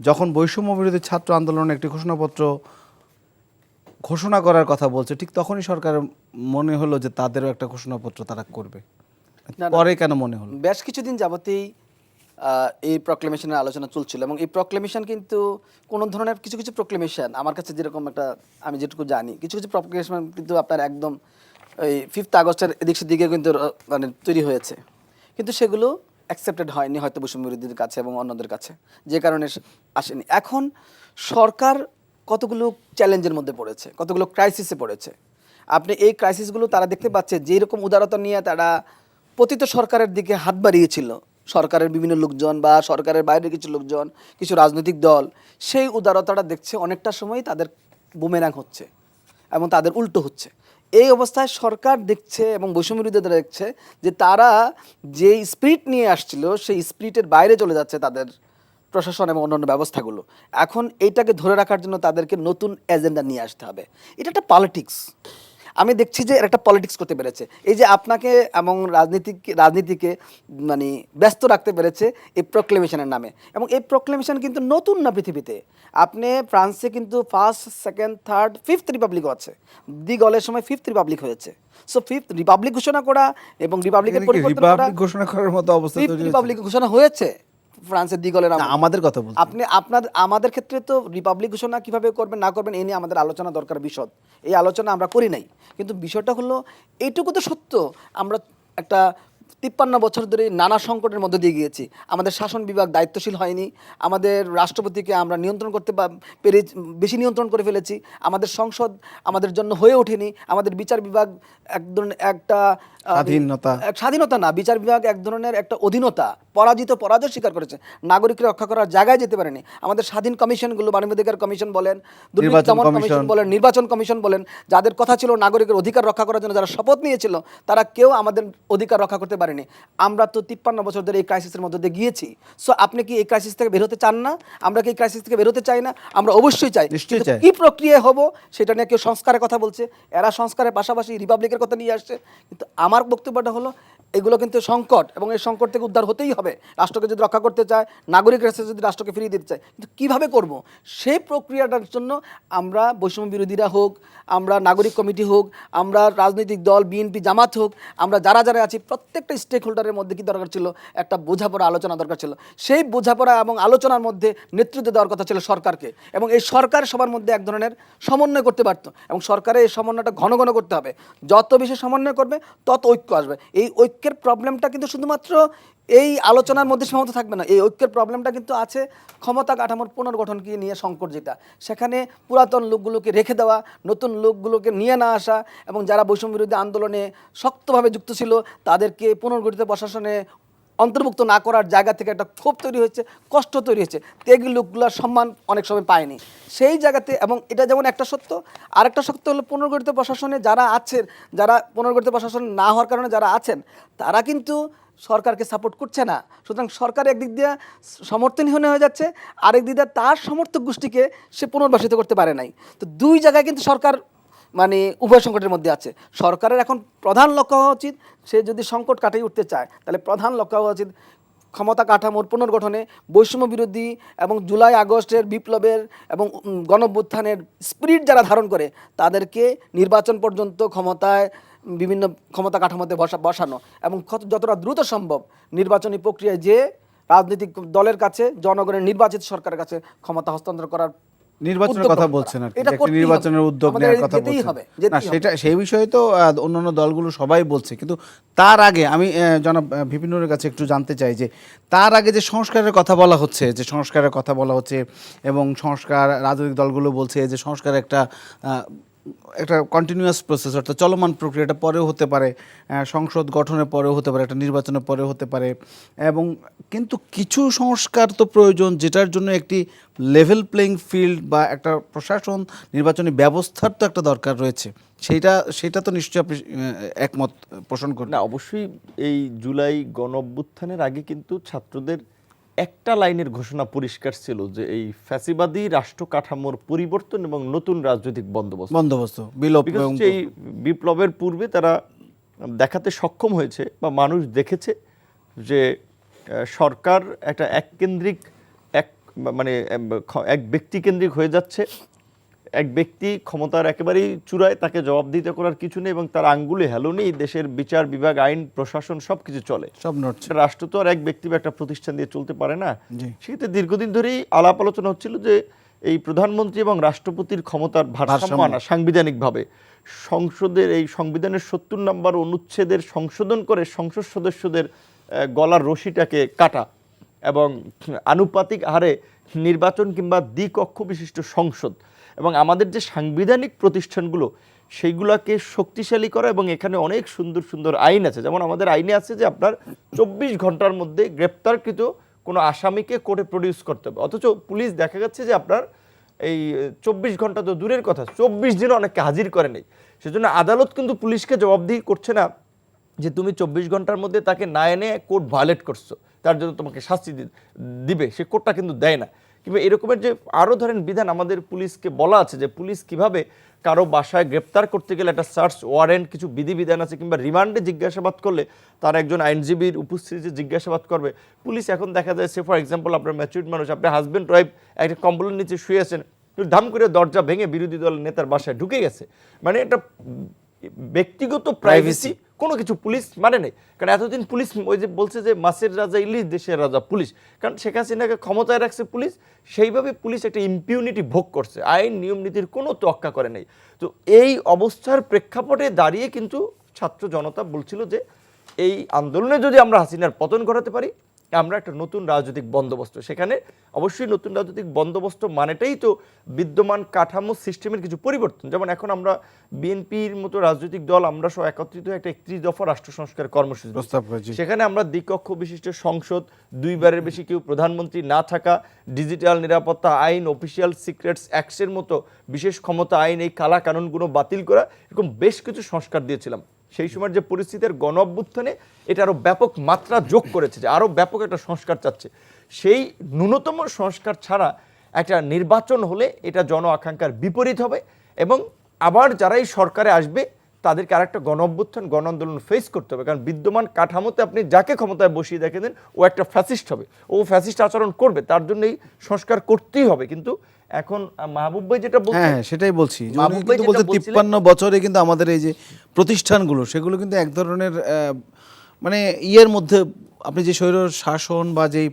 যখন বৈষম্য বিরোধী ছাত্র আন্দোলন একটি ঘোষণাপত্র ঘোষণা করার কথা বলছে, ঠিক তখনই সরকার মনে হলো যে তাদেরও একটা ঘোষণাপত্র তারা করবে। না, না। পরে কেন মনে হলো? বেশ কিছুদিন যাবতেই এই প্রক্লেমেশনের আলোচনা চলছিল এবং এই প্রক্লেমেশন কিন্তু কোনো ধরনের কিছু কিছু প্রক্লেমেশন আমার কাছে যেরকম একটা, আমি যেটুকু জানি, কিছু কিছু প্রক্লেমেশন কিন্তু আপনার একদম ওই 5 আগস্টের এদিক সেদিকে কিন্তু মানে তৈরি হয়েছে, কিন্তু সেগুলো অ্যাকসেপ্টেড হয়নি হয়তো বৈষম্য বিরোধীদের কাছে এবং অন্যদের কাছে, যে কারণে আসেনি। এখন সরকার কতগুলো চ্যালেঞ্জের মধ্যে পড়েছে, কতগুলো ক্রাইসিসে পড়েছে। আপনি এই ক্রাইসিসগুলো তারা দেখতে পাচ্ছে, যেরকম উদারতা নিয়ে তারা পতিত সরকারের দিকে হাত বাড়িয়েছিল, সরকারের বিভিন্ন লোকজন বা সরকারের বাইরের কিছু লোকজন, কিছু রাজনৈতিক দল, সেই উদারতাটা দেখছে অনেকটা সময় তাদের বুমেরাং হচ্ছে এবং তাদের উল্টো হচ্ছে। এই অবস্থায় সরকার দেখছে এবং বৈষম্য বিরোধীরা দেখছে যে তারা যে স্পিরিট নিয়ে আসছিল সেই স্পিরিটের বাইরে চলে যাচ্ছে তাদের প্রশাসন এবং অন্যান্য ব্যবস্থাগুলো। এখন এইটাকে ধরে রাখার জন্য তাদেরকে নতুন এজেন্ডা নিয়ে আসতে হবে। এটা একটা পলিটিক্স, আমি দেখছি যে এর একটা পলিটিক্স করতে পেরেছে। এই যে আপনাকে এবং রাজনীতিকে মানে ব্যস্ত রাখতে পেরেছে এই প্রোক্লেমেশনের নামে। এবং এই প্রোক্লেমেশন কিন্তু নতুন না পৃথিবীতে। আপনি ফ্রান্সে কিন্তু 1st, 2nd, 3rd, 5th রিপাবলিকও আছে। দি গলের সময় 5th রিপাবলিক হয়েছে। সো 5th রিপাবলিক ঘোষণা করা এবং রিপাবলিকের পরিবর্তন করা, রিপাবলিক ঘোষণা করার মতো অবস্থা 5th তৈরি হয়েছে। রিপাবলিক ঘোষণা হয়েছে ফ্রান্সের দি গলের আমলে। আমাদের কথা বলছি। আমাদের ক্ষেত্রে তো রিপাবলিক ঘোষণা কিভাবে করবেন না করবেন এই নিয়ে আমাদের আলোচনা দরকার, বিশদ এই আলোচনা আমরা করি নাই। কিন্তু বিষয়টা হলো এইটুকু তো সত্য, আমরা একটা 53 বছর ধরে নানা সংকটের মধ্যে দিয়ে গিয়েছি। আমাদের শাসন বিভাগ দায়িত্বশীল হয়নি, আমাদের রাষ্ট্রপতিকে আমরা নিয়ন্ত্রণ করতে পেরে বেশি নিয়ন্ত্রণ করে ফেলেছি, আমাদের সংসদ আমাদের জন্য হয়ে ওঠেনি, আমাদের বিচার বিভাগ এক ধরনের একটা স্বাধীনতা না, বিচার বিভাগ এক ধরনের একটা অধীনতা, পরাজয় স্বীকার করেছে, নাগরিককে রক্ষা করার জায়গায় যেতে পারেনি। আমাদের স্বাধীন কমিশনগুলো, মানবাধিকার কমিশন বলেন, দুর্নীতি দমন কমিশন বলেন, নির্বাচন কমিশন বলেন, যাদের কথা ছিল নাগরিকের অধিকার রক্ষা করার জন্য যারা শপথ নিয়েছিল, তারা কেউ আমাদের অধিকার রক্ষা করতে পারেনি। আমরা তো 53 বছর ধরে এই ক্রাইসিসের মধ্যে দিয়ে গিয়েছি। সো আপনি কি এই ক্রাইসিস থেকে বের হতে চান না? আমরা কি এই ক্রাইসিস থেকে বের হতে চাই না? আমরা অবশ্যই চাই। নিশ্চয়ই চাই। কি প্রক্রিয়া হবো সেটা নিয়ে কেউ সংস্কারের কথা বলছে, এরা সংস্কারের পাশাপাশি রিপাবলিকের কথা নিয়ে আসছে। কিন্তু আমার বক্তব্যটা হলো এগুলো কিন্তু সংকট, এবং এই সংকট থেকে উদ্ধার হতেই হবে। রাষ্ট্রকে যদি রক্ষা করতে চায়, নাগরিকের কাছে যদি রাষ্ট্রকে ফিরিয়ে দিতে চায়, কিন্তু কীভাবে করব সেই প্রক্রিয়াটার জন্য আমরা বৈষম্য বিরোধীরা হোক, আমরা নাগরিক কমিটি হোক, আমরা রাজনৈতিক দল বিএনপি জামাত হোক, আমরা যারা যারা আছি প্রত্যেকটা স্টেক হোল্ডারের মধ্যে কি দরকার ছিল? একটা বোঝাপড়া আলোচনা দরকার ছিল। সেই বোঝাপড়া এবং আলোচনার মধ্যে নেতৃত্ব দেওয়ার কথা ছিল সরকারকে, এবং এই সরকার সবার মধ্যে এক ধরনের সমন্বয় করতে পারতো, এবং সরকারের এই সমন্বয়টা ঘন ঘন করতে হবে। যত বেশি সমন্বয় করবে তত ঐক্য আসবে। এই ঐক্যের প্রবলেমটা কিন্তু শুধুমাত্র এই আলোচনার মধ্যে সীমাবদ্ধ থাকবে না। এই ঐক্যের প্রবলেমটা কিন্তু আছে ক্ষমতা কাঠামোর পুনর্গঠনকে নিয়ে সংকট, যেটা সেখানে পুরাতন লোকগুলোকে রেখে দেওয়া, নতুন লোকগুলোকে নিয়ে না আসা, এবং যারা বৈষম্য বিরোধী আন্দোলনে শক্তভাবে যুক্ত ছিল তাদেরকে পুনর্গঠিত প্রশাসনে অন্তর্ভুক্ত না করার জায়গা থেকে একটা ক্ষোভ তৈরি হয়েছে, কষ্ট তৈরি হয়েছে। তেগি লোকগুলোর সম্মান অনেক সময় পায়নি সেই জায়গাতে। এবং এটা যেমন একটা সত্য, আরেকটা সত্য হলো পুনর্গঠিত প্রশাসনে যারা আছেন, যারা পুনর্গঠিত প্রশাসন না হওয়ার কারণে যারা আছেন, তারা কিন্তু সরকারকে সাপোর্ট করছে না। সুতরাং সরকার একদিক দিয়ে সমর্থনহীন হয়ে যাচ্ছে, আরেক দিক দিয়ে তার সমর্থক গোষ্ঠীকে সে পুনর্বাসিত করতে পারে নাই। তো দুই জায়গায় কিন্তু সরকার মানে উভয় সংকটের মধ্যে আছে। সরকারের এখন প্রধান লক্ষ্য হওয়া উচিত, সে যদি সংকট কাটিয়ে উঠতে চায় তাহলে প্রধান লক্ষ্য হওয়া উচিত ক্ষমতা কাঠামোর পুনর্গঠনে, বৈষম্য বিরোধী এবং জুলাই আগস্টের বিপ্লবের এবং গণঅভ্যুত্থানের স্পিরিট যারা ধারণ করে তাদেরকে নির্বাচন পর্যন্ত ক্ষমতায় বিভিন্ন ক্ষমতা কাঠামোতে বসানো, এবং যতটা দ্রুত সম্ভব নির্বাচনী প্রক্রিয়ায় যে রাজনৈতিক দলের কাছে, জনগণের নির্বাচিত সরকারের কাছে ক্ষমতা হস্তান্তর করার নির্বাচনের কথা বলছেন আর কি, একটা নির্বাচনের উদ্যোগ নেওয়ার কথা বলছেন। না, সেটা সেই বিষয়ে তো অন্যান্য দলগুলো সবাই বলছে, কিন্তু তার আগে আমি জনাব বিপিনুরের কাছে একটু জানতে চাই যে তার আগে যে সংস্কারের কথা বলা হচ্ছে, এবং সংস্কার রাজনৈতিক দলগুলো বলছে যে সংস্কার একটা কন্টিনিউয়াস প্রসেস, অর্থাৎ চলমান প্রক্রিয়াটা পরেও হতে পারে, সংসদ গঠনের পরেও হতে পারে, একটা নির্বাচনের পরেও হতে পারে, এবং কিন্তু কিছু সংস্কার তো প্রয়োজন যেটার জন্য একটি লেভেল প্লেইং ফিল্ড বা একটা প্রশাসন, নির্বাচনী ব্যবস্থার তো একটা দরকার রয়েছে। সেটা তো নিশ্চয়ই আপনি একমত পোষণ করেন। না, অবশ্যই এই জুলাই গণঅভ্যুত্থানের আগে কিন্তু ছাত্রদের একটা লাইনের ঘোষণা পরিষ্কার ছিল যে এই ফ্যাসিবাদী রাষ্ট্র কাঠামোর পরিবর্তন এবং নতুন রাজনৈতিক বন্দোবস্ত এই বিপ্লবের পূর্বে তারা দেখাতে সক্ষম হয়েছে বা মানুষ দেখেছে যে সরকার একটা এক ব্যক্তিকেন্দ্রিক হয়ে যাচ্ছে। এক ব্যক্তি ক্ষমতার একেবারেই চূড়ায়, তাকে জবাবদিহিতা করার কিছু নেই, এবং তার আঙ্গুলে হেলো নেই। দেশের বিচার বিভাগ, আইন প্রশাসন সবকিছু চলে, সব নড়ছে। রাষ্ট্র তো আর এক ব্যক্তি বা একটা প্রতিষ্ঠান দিয়ে চলতে পারে না। সেক্ষেত্রে দীর্ঘদিন ধরেই আলাপ আলোচনা হচ্ছিল যে এই প্রধানমন্ত্রী এবং রাষ্ট্রপতির ক্ষমতার ভারসাম্য আনা সাংবিধানিকভাবে, সংসদের এই সংবিধানের 70 নম্বর অনুচ্ছেদের সংশোধন করে সংসদ সদস্যদের গলার রশিটাকে কাটা, এবং আনুপাতিক হারে নির্বাচন কিংবা দ্বিকক্ষ বিশিষ্ট সংসদ, এবং আমাদের যে সাংবিধানিক প্রতিষ্ঠানগুলো সেইগুলোকে শক্তিশালী করা। এবং এখানে অনেক সুন্দর সুন্দর আইন আছে, যেমন আমাদের আইনে আছে যে আপনার 24 ঘন্টার মধ্যে গ্রেপ্তারকৃত কোনো আসামিকে কোর্টে প্রডিউস করতে হবে। অথচ পুলিশ দেখা যাচ্ছে যে আপনার এই 24 ঘন্টা তো দূরের কথা, 24 দিনও অনেককে হাজির করে নেই। সেজন্য আদালত কিন্তু পুলিশকে জবাবদিহি করছে না যে তুমি 24 ঘন্টার মধ্যে তাকে না এনে কোর্ট ভায়োলেট করছো, তার জন্য তোমাকে শাস্তি দিবে, সে কোর্টটা কিন্তু দেয় না। কিংবা এরকমের যে আরও ধরেন বিধান আমাদের পুলিশকে বলা আছে যে পুলিশ কিভাবে কারো বাসায় গ্রেপ্তার করতে গেলে একটা সার্চ ওয়ারেন্ট, কিছু বিধিবিধান আছে, কিংবা রিমান্ডে জিজ্ঞাসাবাদ করলে তার একজন আইনজীবীর উপস্থিতিতে জিজ্ঞাসাবাদ করবে পুলিশ। এখন দেখা যায়, সে ফর এক্সাম্পল আপনার ম্যাচুরিড মানুষ, আপনার হাজব্যান্ড ওয়াইফ একটা কম্বলের নিচে শুয়ে আছেন, ধাম করে দরজা ভেঙে বিরোধী দলের নেতার বাসায় ঢুকে গেছে, মানে একটা ব্যক্তিগত প্রাইভেসি কোনো কিছু পুলিশ মানে নেই। কারণ এতদিন পুলিশ ওই যে বলছে যে মাছের রাজা ইলিশ, দেশের রাজা পুলিশ, কারণ শেখ হাসিনাকে ক্ষমতায় রাখছে পুলিশ, সেইভাবে পুলিশ একটা ইম্পিউনিটি ভোগ করছে, আইন নিয়ম নীতির কোনো তোয়াক্কা করে নেই। তো এই অবস্থার প্রেক্ষাপটে দাঁড়িয়ে কিন্তু ছাত্র জনতা বলছিল যে এই আন্দোলনে যদি আমরা হাসিনার পতন ঘটাতে পারি, আমরা একটা নতুন রাজনৈতিক বন্দোবস্ত, সেখানে অবশ্যই নতুন রাজনৈতিক বন্দোবস্ত মানেটাই তো বিদ্যমান কাঠামো সিস্টেমের কিছু পরিবর্তন। যেমন এখন আমরা বিএনপির মতো রাজনৈতিক দল আমরা সব একত্রিত হয়ে একটা 31 দফা রাষ্ট্র সংস্কার কর্মসূচি প্রস্তাব করেছি। সেখানে আমরা দ্বিকক্ষ বিশিষ্ট সংসদ, 2বারের বেশি কেউ প্রধানমন্ত্রী না থাকা, ডিজিটাল নিরাপত্তা আইন, অফিসিয়াল সিক্রেটস অ্যাক্টসের মতো বিশেষ ক্ষমতা আইন, এই কালা কানুনগুলো বাতিল করা, এরকম বেশ কিছু সংস্কার দিয়েছিলাম। সেই সময়ের যে পরিস্থিতির গণ অভ্যুত্থানে এটা আরও ব্যাপক মাত্রা যোগ করেছে, যে আরও ব্যাপক একটা সংস্কার চাচ্ছে। সেই ন্যূনতম সংস্কার ছাড়া একটা নির্বাচন হলে এটা জন আকাঙ্ক্ষার বিপরীত হবে, এবং আবার যারাই সরকারে আসবে তাদেরকে আরেকটা গণ অভ্যুত্থান, গণ আন্দোলন ফেস করতে হবে। কারণ বিদ্যমান কাঠামোতে আপনি যাকে ক্ষমতায় বসিয়ে দেখে দেন, ও একটা ফ্যাসিস্ট হবে, ও ফ্যাসিস্ট আচরণ করবে, তার জন্যই সংস্কার করতেই হবে। কিন্তু এখন মাহবুব ভাই যেটা বলছেন, হ্যাঁ সেটাই বলছি, যে উনি মাহবুব ভাই কিন্তু যেটা বলছে বলছিলেন- 53 বছরে কিন্তু আমাদের এই যে প্রতিষ্ঠানগুলো সেগুলো কিন্তু এক ধরনের মানে ইয়ের মধ্যে, আপনি যে স্বৈর শাসন বা যেই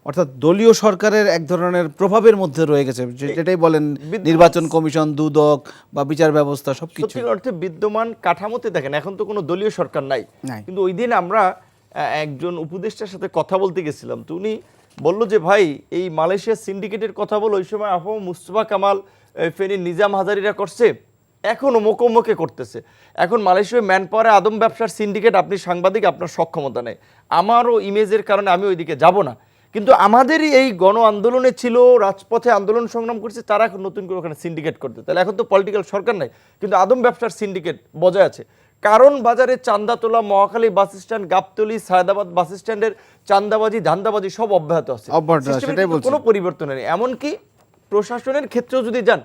অর্থাৎ দলীয় সরকারের এক ধরনের প্রভাবের মধ্যে রয়ে গেছে, যেটাই বলেন নির্বাচন কমিশন, দুদক বা বিচার ব্যবস্থা সবকিছু। সত্যি অর্থে বিদ্যমান কাঠামোতে দেখেন এখন তো কোনো দলীয় সরকার নাই, নাই। কিন্তু ওই দিন আমরা একজন উপদেষ্টার সাথে কথা বলতে গেছিলাম, তো উনি বললো যে ভাই এই মালয়েশিয়া সিন্ডিকেটের কথা বলো, ওই সময় আফম মুস্তফা কামাল, ফেনীর নিজাম হাজারিরা করছে, এখনও মোকমোকে করতেছে। এখন মালয়েশিয়ায় ম্যান পাওয়ারে আদম ব্যবসার সিন্ডিকেট, আপনি সাংবাদিক, আপনার সক্ষমতা নেই, আমারও ইমেজের কারণে আমি ওইদিকে যাব না। কিন্তু আমাদেরই এই গণ আন্দোলনে ছিল, রাজপথে আন্দোলন সংগ্রাম করছে, তারা এখন নতুন করে ওখানে সিন্ডিকেট করতে, তাহলে এখন তো পলিটিক্যাল সরকার নাই, কিন্তু আদম ব্যবসার সিন্ডিকেট বজায় আছে। কারণ বাজারে চান্দাতোলা, মহাখালী বাস স্ট্যান্ড, গাবতলী, সায়দাবাদ বাস স্ট্যান্ডের চান্দাবাজি, ধান্দাবাজি সব অব্যাহত আছে, অব্যাহত আছে, সিস্টেমে সেটাই কিন্তু বলছি। কোনো পরিবর্তন নেই। এমনকি প্রশাসনের ক্ষেত্রেও যদি যান,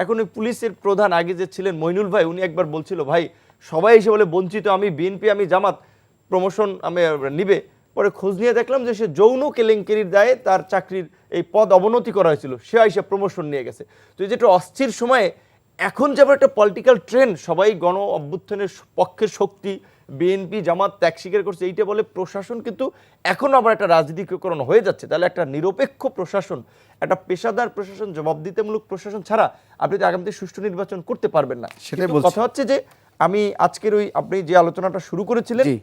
এখন ওই পুলিশের প্রধান আগে যে ছিলেন মইনুল ভাই, উনি একবার বলছিল ভাই সবাই এসে বলে বঞ্চিত, আমি বিএনপি, আমি জামাত, প্রমোশন আমি নিবে। পরে খোঁজ নিয়ে দেখলাম যে সে যৌন কেলেঙ্কারির দায়ে তার চাকরির এই পদ অবনতি করা হয়েছিল, সে এসে প্রমোশন নিয়ে গেছে। তো এই যে একটা অস্থির সময়ে এখন যেমন একটা পলিটিক্যাল ট্রেন্ড, সবাই গণ অভ্যুত্থানের পক্ষের শক্তি, বিএনপি জামাত ত্যাগ স্বীকার করছে, এইটা বলে প্রশাসন কিন্তু এখন আবার একটা রাজনীতিকরণ হয়ে যাচ্ছে। তাহলে একটা নিরপেক্ষ প্রশাসন, একটা পেশাদার প্রশাসন, জবাবদিহিতামূলক প্রশাসন ছাড়া আপনি তো আগামীতে সুষ্ঠু নির্বাচন করতে পারবেন না। সেটাই কিন্তু বলছি। কথা হচ্ছে যে আমি আজকের ওই আপনি যে আলোচনাটা শুরু করেছিলেন, জি।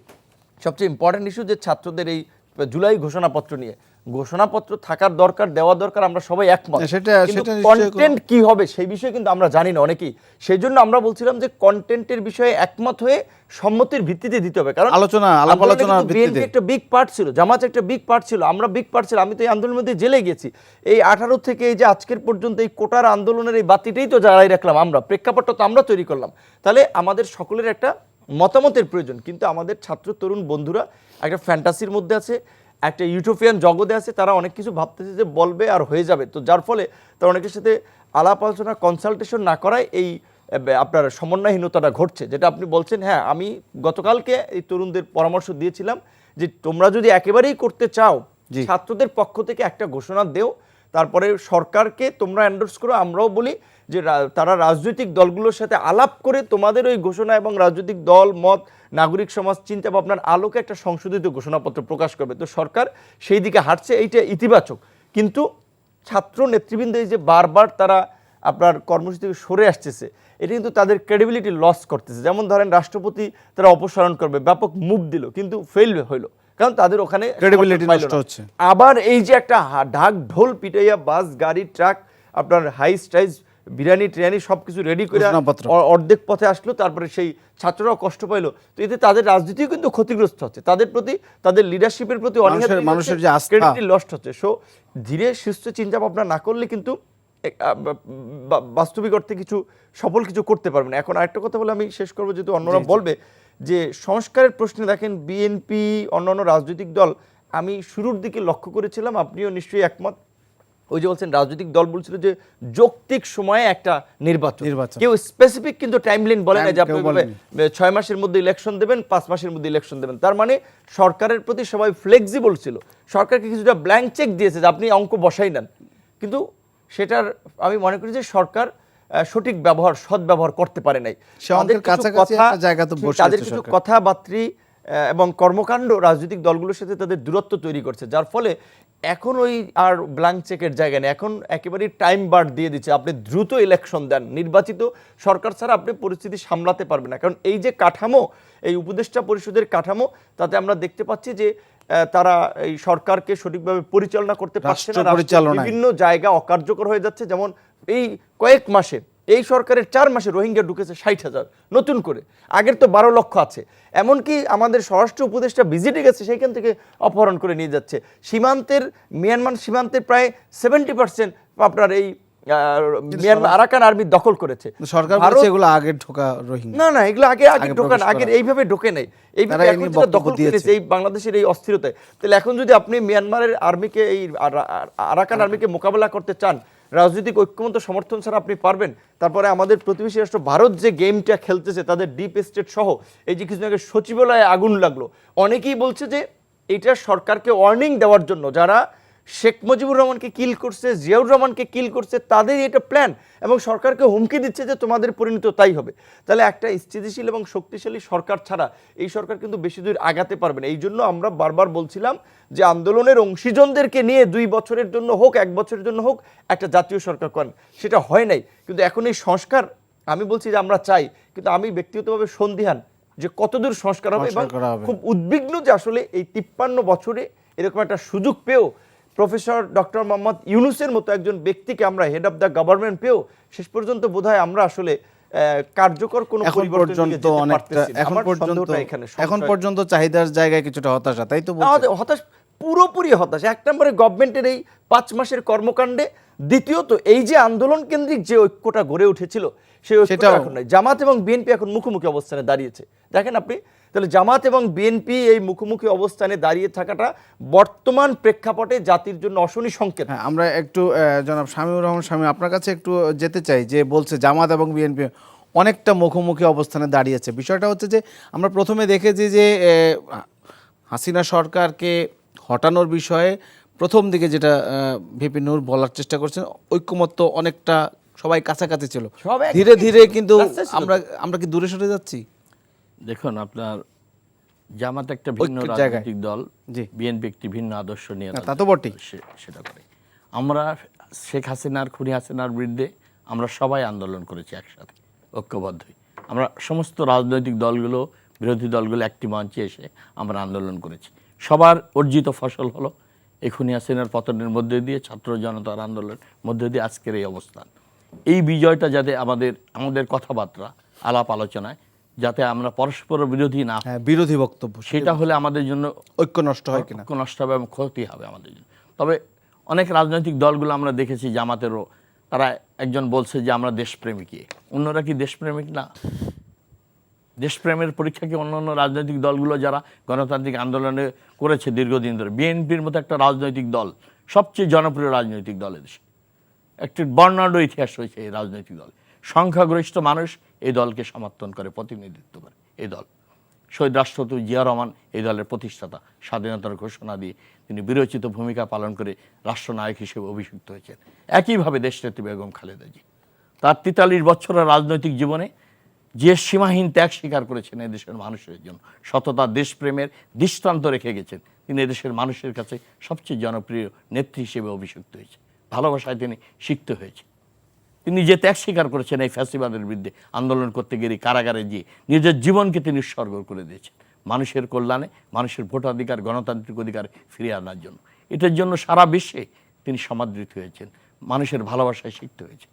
সবচেয়ে ইম্পর্টেন্ট ইস্যু যে ছাত্রদের এই জুলাই ঘোষণাপত্র নিয়ে, ঘোষণাপত্র থাকার দরকার, দেওয়া দরকার, আমরা সবাই একমত। সেটা নিশ্চয়ই কন্টেন্ট কি হবে সেই বিষয়ে কিন্তু আমরা জানি না অনেকেই। সেই জন্য আমরা বলছিলাম যে কন্টেন্টের বিষয়ে একমত হয়ে সম্মতির ভিত্তিতে দিতে হবে। কারণ আলাপ আলোচনার ভিত্তিতে বিএনপি একটা বিগ পার্ট ছিল, জামাত একটা বিগ পার্ট ছিল, আমরা বিগ পার্ট ছিল। আমি তো এই আন্দোলনের মধ্যে জেলে গেছি। এই 18 থেকে এই যে আজকের পর্যন্ত এই কোটার আন্দোলনের এই বাতিটাই তো জ্বালাই রাখলাম আমরা, প্রেক্ষাপটটা তো আমরা তৈরি করলাম। তাহলে আমাদের সকলের একটা মতামতের প্রয়োজন। কিন্তু আমাদের ছাত্র তরুণ বন্ধুরা একটা ফ্যান্টাসির মধ্যে আছে, একটা ইউটোপিয়ান জগতে আছে, তারা অনেক কিছু ভাবতেছে যে বলবে আর হয়ে যাবে। তো যার ফলে তারা অনেকের সাথে আলাপ আলোচনা, কনসালটেশন না করায় এই আপনার সমন্বয়হীনতাটা ঘটছে, যেটা আপনি বলছেন। হ্যাঁ, আমি গতকালকে এই তরুণদের পরামর্শ দিয়েছিলাম যে তোমরা যদি একেবারেই করতে চাও, ছাত্রদের পক্ষ থেকে একটা ঘোষণা দেও, তারপরে সরকারকে তোমরা এন্ডোর্স করো। আমরাও বলি যে তারা রাজনৈতিক দলগুলোর সাথে আলাপ করে তোমাদের ওই ঘোষণা এবং রাজনৈতিক দল মত, নাগরিক সমাজ চিন্তা ভাবনার আলোকে একটা সংশোধিত ঘোষণাপত্র প্রকাশ করবে। তো সরকার সেই দিকে হাঁটছে, এইটা ইতিবাচক। কিন্তু ছাত্র নেতৃবৃন্দ এই যে বারবার তারা আপনার কর্মসূচি থেকে সরে আসতেছে, এটা কিন্তু তাদের ক্রেডিবিলিটি লস করতেছে। যেমন ধরেন রাষ্ট্রপতি তারা অপসারণ করবে, ব্যাপক মুভ দিল, কিন্তু ফেল হইলো, কারণ তাদের ওখানে ক্রেডিবিলিটি নষ্ট হচ্ছে। আবার এই যে একটা ঢাক ঢোল পিটাইয়া বাস, গাড়ি, ট্রাক, আপনার হাই স্টাইজ বিরিয়ানি টিরিয়ানি সব কিছু রেডি করে অর্ধেক পথে আসলো, তারপরে সেই ছাত্ররাও কষ্ট পাইলো। তো এতে তাদের রাজনীতিও কিন্তু ক্ষতিগ্রস্ত হচ্ছে, তাদের প্রতি, তাদের লিডারশিপের প্রতি মানুষের যে আস্থা, ক্রেডিবিলিটি লস্ট হচ্ছে। সো ধীরে সুস্থ চিন্তা ভাবনা না করলে কিন্তু বাস্তবিক অর্থে কিছু সফল কিছু করতে পারবে না। এখন আরেকটা কথা বলে আমি শেষ করবো, যেহেতু অন্যরা বলবে যে সংস্কারের প্রশ্নে দেখেন বিএনপি, অন্যান্য রাজনৈতিক দল, আমি শুরুর দিকে লক্ষ্য করেছিলাম, আপনিও নিশ্চয়ই একমত, ওই যে বলছেন রাজনৈতিক দল বলছিল যে যৌক্তিক সময়ে একটা নির্বাচন, কেউ স্পেসিফিক কিন্তু টাইমলাইন বলে না যে আপনি 6 মাসের মধ্যে ইলেকশন দেবেন, 5 মাসের মধ্যে ইলেকশন দেবেন। তার মানে সরকারের প্রতি সবাই ফ্লেক্সিবল ছিল, সরকারকে কিছুটা ব্ল্যাঙ্ক চেক দিয়েছে যে আপনি অঙ্ক বসাই নেন। কিন্তু সেটার আমি মনে করি যে সরকার সঠিক ব্যবহার, সৎ ব্যবহার করতে পারে নাই। তাদের কিছু কথাবার্তা এবং কর্মকাণ্ড রাজনৈতিক দলগুলোর সাথে তাদের দূরত্ব তৈরি করছে, যার ফলে এখন ওই আর ব্ল্যাঙ্ক চেকের জায়গা নেই, এখন একেবারেই টাইম বার দিয়ে দিচ্ছে, আপনি দ্রুত ইলেকশন দেন, নির্বাচিত সরকার ছাড়া আপনি পরিস্থিতি সামলাতে পারবেন না। কারণ এই যে কাঠামো, এই উপদেষ্টা পরিষদের কাঠামো, তাতে আমরা দেখতে পাচ্ছি যে তারা এই সরকারকে সঠিকভাবে পরিচালনা করতে পারছে না, বিভিন্ন জায়গা অকার্যকর হয়ে যাচ্ছে। যেমন এই কয়েক মাসে এই সরকারের 4 মাসে রোহিঙ্গা ঢুকেছে 60,000 নতুন করে, আগের তো 12 লক্ষ আছে। এমনকি আমাদের স্বরাষ্ট্র উপদেষ্টা ভিজিটে গেছে, সেইখান থেকে অপহরণ করে নিয়ে যাচ্ছে। সীমান্তের মিয়ানমার সীমান্তের প্রায় 70% আপনার এই মিয়ানমার আরাকান আর্মি দখল করেছে। সরকার বলছে এগুলো আগে ঢোকা রোহিঙ্গা, না এগুলো আগে ঢোকান, আগে এইভাবে ঢোকে নাই, এইভাবে এখন যেটা দখল করেছে এই বাংলাদেশের এই অস্থিরতায়। তাহলে এখন যদি আপনি মিয়ানমারের আর্মিকে, এই আরাকান আর্মিকে মোকাবেলা করতে চান, রাজনৈতিক ঐক্যমত্য সমর্থন ছাড়া আপনি পারবেন? তারপরে আমাদের প্রতিবেশী রাষ্ট্র ভারত যে গেমটা খেলতেছে, তাদের ডিপ স্টেট সহ, এই যে কিছুদিন আগে সচিবালয়ে আগুন লাগলো, অনেকেই বলছে যে এটা সরকারকে ওয়ার্নিং দেওয়ার জন্য, যারা শেখ মুজিবুর রহমানকে কিল করছে, জিয়াউর রহমানকে কিল করছে, তাদের এটা প্ল্যান, এবং সরকারকে হুমকি দিচ্ছে যে তোমাদের পরিণত তাই হবে। তাহলে একটা স্থিতিশীল এবং শক্তিশালী সরকার ছাড়া এই সরকার কিন্তু বেশি দূর আগাতে পারবে না। এই জন্য আমরা বারবার বলছিলাম যে আন্দোলনের অংশীজনদেরকে নিয়ে 2 বছরের জন্য হোক, 1 বছরের জন্য হোক, একটা জাতীয় সরকার করেন। সেটা হয় নাই। কিন্তু এখন এই সংস্কার, আমি বলছি যে আমরা চাই, কিন্তু আমি ব্যক্তিগতভাবে সন্দিহান যে কতদূর সংস্কার হবে, এবং খুব উদ্বিগ্ন যে আসলে এই 53 বছরে এরকম একটা সুযোগ পেয়েও, প্রফেসর ডক্টর মোহাম্মদ ইউনূসের মতো একজন ব্যক্তিকে আমরা হেড অফ দ্য গভর্নমেন্ট পেয়েও শেষ পর্যন্ত বোধহয় আমরা আসলে কার্যকর কোনো পরিবর্তন এখন পর্যন্ত চাহিদার জায়গায় কিছুটা হতাশা, তাই তো? হতাশ, পুরোপুরি হতাশ। 1 নম্বরে গভর্নমেন্টের এই 5 মাসের কর্মকাণ্ডে, দ্বিতীয়ত এই যে আন্দোলন কেন্দ্রিক যে ঐক্যটা গড়ে উঠেছিল, সেই ঐক্যটা এখন নাই। জামাত এবং বিএনপি এখন মুখোমুখি অবস্থানে দাঁড়িয়েছে, দেখেন আপনি। তাহলে জামাত এবং বিএনপি এই মুখোমুখি অবস্থানে দাঁড়িয়ে থাকাটা বর্তমান প্রেক্ষাপটে জাতির জন্য অশনি সংকেত। আমরা একটু জনাব শামীমুর রহমান শামীম, আপনার কাছে একটু যেতে চাই, যে বলছে জামাত এবং বিএনপি অনেকটা মুখোমুখি অবস্থানে দাঁড়িয়েছে। বিষয়টা হচ্ছে যে আমরা প্রথমে দেখেছি যে হাসিনা সরকারকে হটানোর বিষয়ে প্রথম দিকে যেটা ভিপি নূর বলার চেষ্টা করছেন, ঐক্যমত্য অনেকটা সবাই কাছাকাছি ছিল, ধীরে ধীরে কিন্তু আমরা কি দূরে সরে যাচ্ছি? দেখুন, আপনার জামাত একটা ভিন্ন রাজনৈতিক দল, বিএনপি একটি ভিন্ন আদর্শ নিয়ে, তা তো বটেই, সেটা করে। আমরা শেখ হাসিনার, খুনি হাসিনার বিরুদ্ধে আমরা সবাই আন্দোলন করেছি একসাথে, ঐক্যবদ্ধই। আমরা সমস্ত রাজনৈতিক দলগুলো, বিরোধী দলগুলো একটি মঞ্চে এসে আমরা আন্দোলন করেছি। সবার অর্জিত ফসল হলো এই খুনি হাসিনার পতনের মধ্যে দিয়ে, ছাত্র জনতার আন্দোলনের মধ্যে দিয়ে আজকের এই অবস্থান। এই বিজয়টা যাতে আমাদের কথাবার্তা, আলাপ আলোচনায় যাতে আমরা পরস্পর বিরোধী না, বিরোধী বক্তব্য, সেটা হলে আমাদের জন্য ঐক্য নষ্ট হয় কিনা, ঐক্য নষ্ট হবে এবং ক্ষতি হবে আমাদের জন্য। তবে অনেক রাজনৈতিক দলগুলো আমরা দেখেছি, জামাতেরও, তারা একজন বলছে যে আমরা দেশপ্রেমিক, অন্যরা কি দেশপ্রেমিক না? দেশপ্রেমের পরীক্ষা কি অন্য রাজনৈতিক দলগুলো যারা গণতান্ত্রিক আন্দোলনে করেছে দীর্ঘদিন ধরে? বিএনপির মতো একটা রাজনৈতিক দল, সবচেয়ে জনপ্রিয় রাজনৈতিক দল এদেশে, একটি বর্ণাঢ্য ইতিহাস রয়েছে এই রাজনৈতিক দল। সংখ্যাগরিষ্ঠ মানুষ এই দলকে সমর্থন করে, প্রতিনিধিত্ব করে। এই দল, শহীদ রাষ্ট্রপতি জিয়া রহমান এই দলের প্রতিষ্ঠাতা, স্বাধীনতার ঘোষণা দিয়ে তিনি বিরচিত ভূমিকা পালন করে রাষ্ট্রনায়ক হিসেবে অভিষিক্ত হয়েছেন। একইভাবে দেশনেত্রী বেগম খালেদা জিয়া তার 43 বছরের রাজনৈতিক জীবনে যে সীমাহীন ত্যাগ স্বীকার করেছেন এদেশের মানুষের জন্য, সততা, দেশপ্রেমের দৃষ্টান্ত রেখে গেছেন, তিনি এদেশের মানুষের কাছে সবচেয়ে জনপ্রিয় নেত্রী হিসেবে অভিষিক্ত হয়েছে। ভালোবাসায় তিনি সিক্ত হয়েছে। তিনি যে ত্যাগ স্বীকার করেছেন এই ফ্যাসিবাদের বিরুদ্ধে আন্দোলন করতে গিয়ে কারাগারে গিয়ে নিজের জীবনকে তিনি উৎসর্গ করে দিয়েছেন মানুষের কল্যাণে, মানুষের ভোটাধিকার, গণতান্ত্রিক অধিকার ফিরিয়ে আনার জন্য। এটার জন্য সারা বিশ্বে তিনি সমাদৃত হয়েছেন, মানুষের ভালোবাসায় সিক্ত হয়েছেন।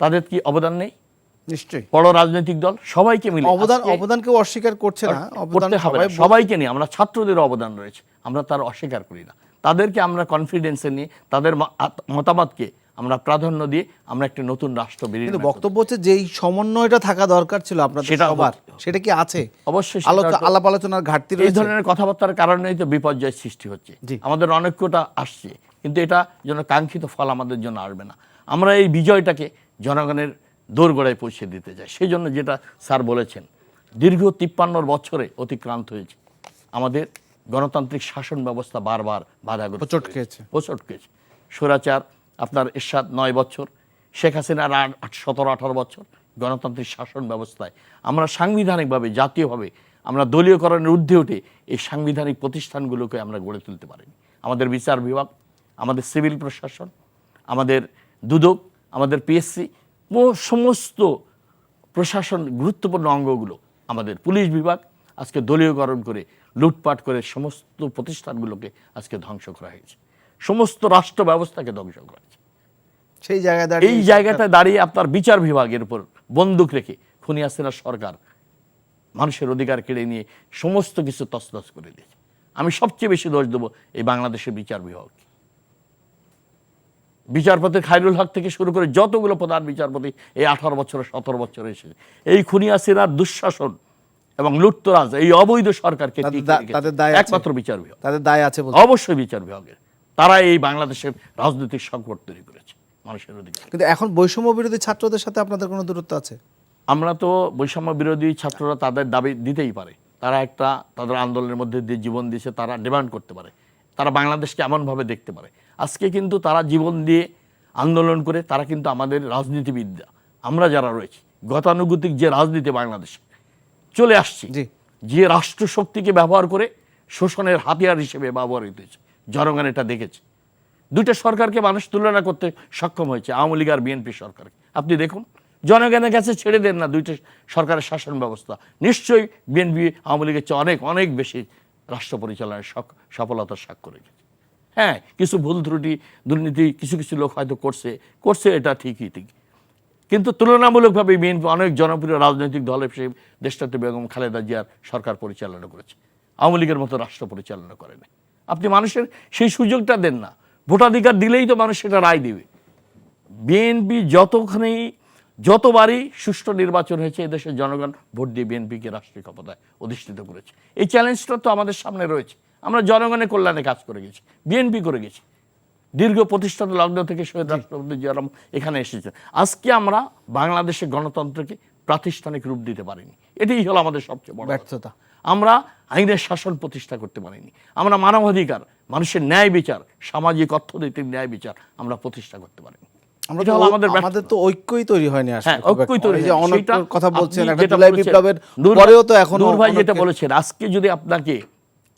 তাদের কি অবদান নেই? নিশ্চয়ই বড় রাজনৈতিক দল সবাইকে মিলে অবদানকে অস্বীকার করছে না, করতে হবে, সবাইকে নিয়ে। আমরা ছাত্রদের অবদান রয়েছে, আমরা তার অস্বীকার করি না। তাদেরকে আমরা কনফিডেন্সে নিয়ে, তাদের মতামতকে আমরা প্রাধান্য দিয়ে আমরা একটা নতুন রাষ্ট্র বেরিয়ে। কিন্তু বক্তব্য হচ্ছে যে এই সমন্বয়টা থাকা দরকার ছিল আপনাদের সবার, সেটা কি আছে? অবশ্যই আলাপ আলোচনার ঘাটতি রয়েছে। এই ধরনের কথাবার্তার কারণেই তো বিপর্যয় সৃষ্টি হচ্ছে। আমাদের অনৈক্যটা আসছে, কিন্তু এটা যেন কাঙ্ক্ষিত ফল আমাদের জন্য আসবে না। আমরা এই বিজয়টাকে জনগণের দোরগোড়ায় পৌঁছে দিতে চাই। সেই জন্য যেটা স্যার বলেছেন, দীর্ঘ 53 বছরে অতিক্রান্ত হয়েছে, আমাদের গণতান্ত্রিক শাসন ব্যবস্থা বারবার বাধাগ্রস্ত, হোঁচট খেয়েছে। স্বৈরাচার আপনার এরশাদ 9 বছর, শেখ হাসিনার 17-18 বছর গণতান্ত্রিক শাসন ব্যবস্থায় আমরা সাংবিধানিকভাবে, জাতীয়ভাবে আমরা দলীয়করণের ঊর্ধ্বে উঠে এই সাংবিধানিক প্রতিষ্ঠানগুলোকে আমরা গড়ে তুলতে পারিনি। আমাদের বিচার বিভাগ, আমাদের সিভিল প্রশাসন, আমাদের দুদক, আমাদের পিএসসি, সমস্ত প্রশাসন গুরুত্বপূর্ণ অঙ্গগুলো, আমাদের পুলিশ বিভাগ আজকে দলীয়করণ করে লুটপাট করে সমস্ত প্রতিষ্ঠানগুলোকে আজকে ধ্বংস করা হয়েছে, সমস্ত রাষ্ট্র ব্যবস্থাকে ধ্বংস করা হয়েছে। সেই জায়গায় এই জায়গাটায় দাঁড়িয়ে আপনার বিচার বিভাগের উপর বন্দুক রেখে খুনি হাসিনার সরকার মানুষের অধিকার কেড়ে নিয়ে সমস্ত কিছু তছনছ করে দিয়েছে। আমি সবচেয়ে বেশি দোষ দেবো এই বাংলাদেশের বিচার বিভাগকে। বিচারপতি খায়রুল হক থেকে শুরু করে যতগুলো প্রধান বিচারপতি এই 18 বছরে 17 বছরে এসেছে, এই খুনি হাসিনার দুঃশাসন এবং লুটতরাজ এই অবৈধ সরকারকে তাদের দায় আছে? একমাত্র বিচার বিভাগ, তাদের দায় আছে বলতে। অবশ্যই বিচার বিভাগের। তারা এই বাংলাদেশের রাজনৈতিক সংকট তৈরি করেছে মানুষের অধিকার। কিন্তু এখন বৈষম্য বিরোধী ছাত্রদের সাথে আপনাদের কোনো দূরত্ব আছে? আমরা তো বৈষম্য বিরোধী ছাত্ররা তাদের দাবি দিতেই পারে, তারা একটা তাদের আন্দোলনের মধ্যে দিয়ে জীবন দিয়েছে, তারা ডিমান্ড করতে পারে, তারা বাংলাদেশকে এমনভাবে দেখতে পারে। আজকে কিন্তু তারা জীবন দিয়ে আন্দোলন করে, তারা কিন্তু আমাদের রাজনীতিবিদরা, আমরা যারা রয়েছি, গতানুগতিক যে রাজনীতি বাংলাদেশে চলে আসছি, জি। যে রাষ্ট্রশক্তিকে ব্যবহার করে শোষণের হাতিয়ার হিসেবে ব্যবহৃত হয়েছে, জনগণ এটা দেখেছে। দুইটা সরকারকে মানুষ তুলনা করতে সক্ষম হয়েছে, আওয়ামী লীগ আর বিএনপি সরকারকে। আপনি দেখুন, জনগণের কাছে ছেড়ে দেন না দুইটা সরকারের শাসন ব্যবস্থা, নিশ্চয়ই বিএনপি আওয়ামী লীগের চেয়ে অনেক অনেক বেশি রাষ্ট্র পরিচালনায় সফলতার স্বাক্ষর রেখেছে। হ্যাঁ, কিছু ভুল ত্রুটি দুর্নীতি কিছু কিছু লোক হয়তো করছে, এটা ঠিকই ঠিক, কিন্তু তুলনামূলকভাবে বিএনপি অনেক জনপ্রিয় রাজনৈতিক দল হিসেবে দেশটাতে বেগম খালেদা জিয়ার সরকার পরিচালনা করেছে, আওয়ামী লীগের মতো রাষ্ট্র পরিচালনা করে না। আপনি মানুষের সেই সুযোগটা দেন না, ভোটাধিকার দিলেই তো মানুষ সেটা রায় দেবে। বিএনপি যতবারই সুষ্ঠু নির্বাচন হয়েছে, এদেশের জনগণ ভোট দিয়ে বিএনপিকে রাষ্ট্রীয় ক্ষমতায় অধিষ্ঠিত করেছে। এই চ্যালেঞ্জটা তো আমাদের সামনে রয়েছে। আমরা জনগণের কল্যাণে কাজ করে গেছি, বিএনপি করে গেছি, দীর্ঘ প্রতিষ্ঠান লগ্ন থেকে শহীদ রাষ্ট্রপতি জিয়া রহমান এখানে এসেছে। আজকে আমরা বাংলাদেশের গণতন্ত্রকে প্রাতিষ্ঠানিক রূপ দিতে পারিনি, এটাই হলো আমাদের সবচেয়ে বড় ব্যর্থতা। আমরা আইনের শাসন প্রতিষ্ঠা করতে পারিনি, আমরা মানবাধিকার, মানুষের ন্যায় বিচার, সামাজিক অর্থনৈতিক ন্যায় বিচার আমরা প্রতিষ্ঠা করতে পারিনি। আমরা এটা হলো আমাদের ব্যর্থতা। আমাদের তো ঐক্যই তৈরি হয়নি আসলে। হ্যাঁ, ঐক্যই তৈরি এই যে হয়নি। অনেক সেটা কথা বলছেন, আপনি একটা যেটা জুলাই বলেছেন, বিপ্লবের নূর পরেও তো এখনো নূর ভাই যেটা অনেকে- বলেছেন, আজকে যদি আপনাকে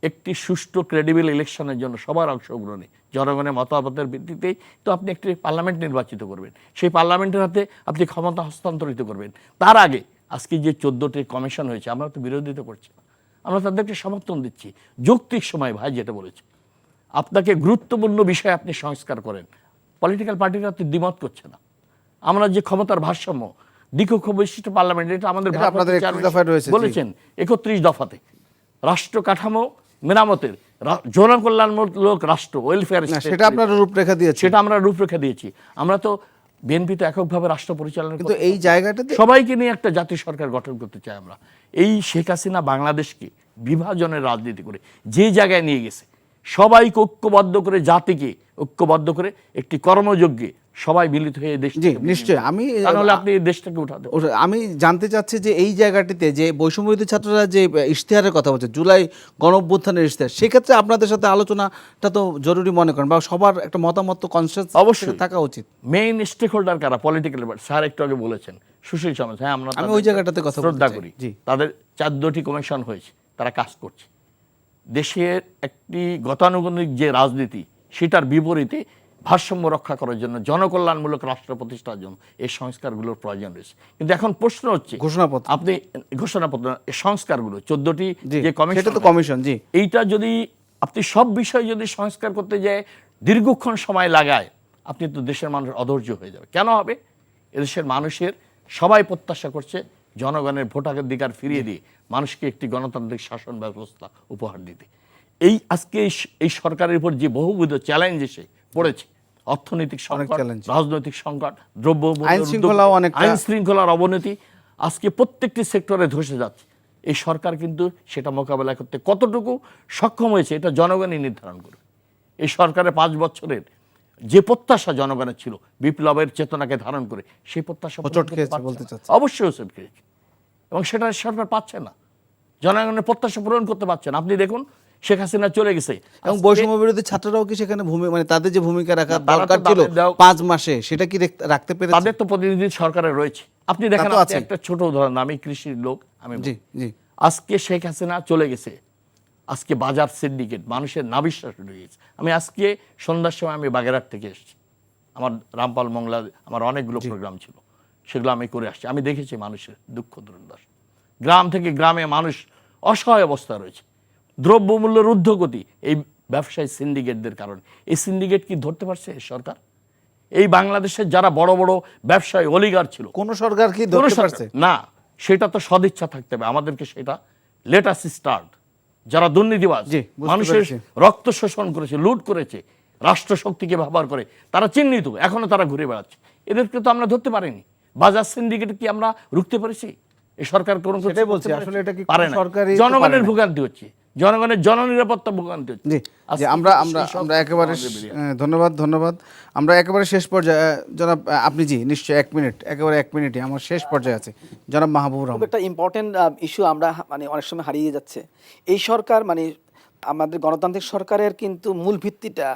একটি সুষ্ঠু ক্রেডিবল ইলেকশনের জন্য সবার অংশগ্রহণে জনগণের মতামতের ভিত্তিতেই তো আপনি একটি পার্লামেন্ট নির্বাচিত করবেন, সেই পার্লামেন্টের হাতে আপনি ক্ষমতা হস্তান্তরিত করবেন। তার আগে আজকে যে 14টি কমিশন হয়েছে, আমরা তো বিরোধিতা করছি না, আমরা তাদেরকে সমর্থন দিচ্ছি। যৌক্তিক সময় ভাই যেটা বলেছে, আপনাকে গুরুত্বপূর্ণ বিষয়ে আপনি সংস্কার করেন, পলিটিক্যাল পার্টিরা তো দ্বিমত করছে না। আমরা যে ক্ষমতার ভারসাম্য, দ্বিকক্ষ বিশিষ্ট পার্লামেন্ট, এটা আমাদের এটা আপনাদের 31 দফায় রয়েছে, জি। বলেছেন 31 দফাতে রাষ্ট্র কাঠামো মেরামতের, জনকল্যাণমূলক রাষ্ট্র, ওয়েলফেয়ার, না, সেটা আপনারা রূপরেখা দিয়েছে। সেটা আমরা রূপরেখা দিয়েছি। আমরা তো বিএনপি তো এককভাবে রাষ্ট্র পরিচালনা কিন্তু করতে এই জায়গাটাতে সবাইকে নিয়ে একটা জাতীয় সরকার গঠন করতে চাই আমরা। এই শেখ হাসিনা বাংলাদেশকে বিভাজনের রাজনীতি করে যে জায়গায় নিয়ে গেছে, সবাইকে ঐক্যবদ্ধ করে, জাতিকে ঐক্যবদ্ধ করে একটি কর্মযজ্ঞে সবাই মিলিত হয়ে দেশ, জি, নিশ্চয়ই। তাহলে আপনি এই দেশটাকে উঠাতে আমি জানতে চাচ্ছি যে এই জায়গাটিতে যে বৈষম্যবিরোধী ছাত্ররা যে ইশতেহারের কথা বলছে, জুলাই গণঅভ্যুত্থানের ইশতেহার, সেক্ষেত্রে আপনাদের সাথে আলোচনাটা তো জরুরি মনে করেন, বা সবার একটা মতামত তো কনসেন্সাস অবশ্যই থাকা উচিত। মেইন স্টেক হোল্ডার কারা? পলিটিক্যাল স্যার একটু আগে বলেছেন সুশীল সমাজ, হ্যাঁ আমরা আমি ওই জায়গাটাতে কথা বলতে শ্রদ্ধা চাই। করি। জি। তাদের 14টি কমিশন হয়েছে, তারা কাজ করছে। দেশের একটি গতানুগতিক যে রাজনীতি, সেটার বিপরীতে ভারসাম্য রক্ষা করার জন্য, জনকল্যাণমূলক রাষ্ট্র প্রতিষ্ঠার জন্য এই সংস্কারগুলোর প্রয়োজন রয়েছে। কিন্তু এখন প্রশ্ন হচ্ছে, ঘোষণাপত্র। আপনি ঘোষণাপত্র, এই সংস্কারগুলো 14টি জি, যে কমিশন, সেটা তো কমিশন, জি। এইটা যদি আপনি সব বিষয় যদি সংস্কার করতে যায় দীর্ঘক্ষণ সময় লাগায়, আপনি তো দেশের মানুষ অধৈর্য হয়ে যাবে। কেন হবে? এদেশের মানুষের সবাই প্রত্যাশা করছে জনগণের ভোটাধিকার ফিরিয়ে দিয়ে মানুষকে একটি গণতান্ত্রিক শাসন ব্যবস্থা উপহার দিতে। আজকে এই সরকারের উপর যে বহুবিধ চ্যালেঞ্জ এসে পড়েছে, অর্থনৈতিক সংকট, challenge। রাজনৈতিক সংকট, দ্রব্যমূল্যের আইন শৃঙ্খলাও ঊর্ধ্বগতি, অনেকটা- আইন শৃঙ্খলার অবনতি, আজকে প্রত্যেকটি সেক্টরে ধসে যাচ্ছে। এই সরকার কিন্তু সেটা মোকাবেলা করতে কতটুকু সক্ষম হয়েছে, এটা জনগণই নির্ধারণ করবে। এই সরকারের 5 বছরের যে প্রত্যাশা জনগণের ছিল, বিপ্লবের চেতনাকে ধারণ করে, সেই প্রত্যাশা পূরণ হোঁচট করতে খেয়েছে পারছে বলতে না। চাচ্ছেন। অবশ্যই হোঁচট খেয়েছে, এবং সেটা সরকার পাচ্ছে না, জনগণের প্রত্যাশা পূরণ করতে পারছে না। আপনি দেখুন, শেখ হাসিনা চলে গেছে, এবং বৈষম্য বিরোধী ছাত্ররাও কি সেখানে মানে তাদের যে ভূমিকা রাখা না, তারা তো দরকার ছিল তাদের 5 মাসে, সেটা কি রাখতে পেরেছে? তাদের তো প্রতিনিধি সরকারে রয়েছে। আপনি দেখেন, তা তো আপনি আছে। একটা ছোট উদাহরণ, আমি কৃষির লোক, আমি জি, জি। আজকে শেখ হাসিনা চলে গেছে, আজকে বাজার সিন্ডিকেট মানুষের নাবিশ্বাস উঠে গেছে। আমি আজকে সন্ধ্যার সময় আমি বাগেরহাট থেকে এসেছি, আমার রামপাল মংলা আমার অনেকগুলো প্রোগ্রাম ছিল, সেগুলো আমি করে আসছি। আমি দেখেছি মানুষের দুঃখ দুর্দশা, গ্রাম থেকে গ্রামে মানুষ অসহায় অবস্থা রয়েছে, দ্রব্যমূল্যের ঊর্ধ্বগতি এই ব্যবসায়ী সিন্ডিকেটদের কারণে। এই সিন্ডিকেট কি ধরতে পারছে সরকার? এই বাংলাদেশের যারা বড় বড় ব্যবসায়ী অলিগার ছিল, কোন সরকার কি কোনো ধরতে সরকার পারছে? না, সেটা তো সদিচ্ছা থাকতে হবে আমাদেরকে, সেটা লেট আস স্টার্ট। যারা দুর্নীতিবাজ, জি, বুঝতে মানুষের পেরেছি। রক্ত শোষণ করেছে, লুট করেছে, রাষ্ট্রশক্তিকে ব্যবহার করে, তারা চিহ্নিত, এখনো তারা ঘুরে বেড়াচ্ছে। এদেরকে তো আমরা ধরতে পারিনি। বাজার সিন্ডিকেট কি আমরা রুখতে পেরেছি? এই সরকার কোনো কিছু সেটাই বলছি, করতে পেরেছে? আসলে এটা কি কোনো পারে না। সরকারই তো জনগণের পারে না। ভোগান্তি হচ্ছে, জনগণের জননিরাপত্তা ভোগান্তি হচ্ছে। জি, আজকে আমরা কিন্তু আমরা সেই সব আমরা একেবারে আমাদের বেরিয়ে আসছে। ধন্যবাদ। আমরা একেবারে শেষ পর্যায়ে, জনাব আপনি জি নিশ্চয়ই 1 মিনিট, একেবারে 1 মিনিটই আমার শেষ পর্যায়ে আছে। জনাব মাহবুবুর খুব রহমান। একটা ইম্পর্টেন্ট ইস্যু আমরা মানে অনেক সময় হারিয়ে যাচ্ছে। এই সরকার মানে আমাদের গণতান্ত্রিক সরকারের কিন্তু মূল ভিত্তিটা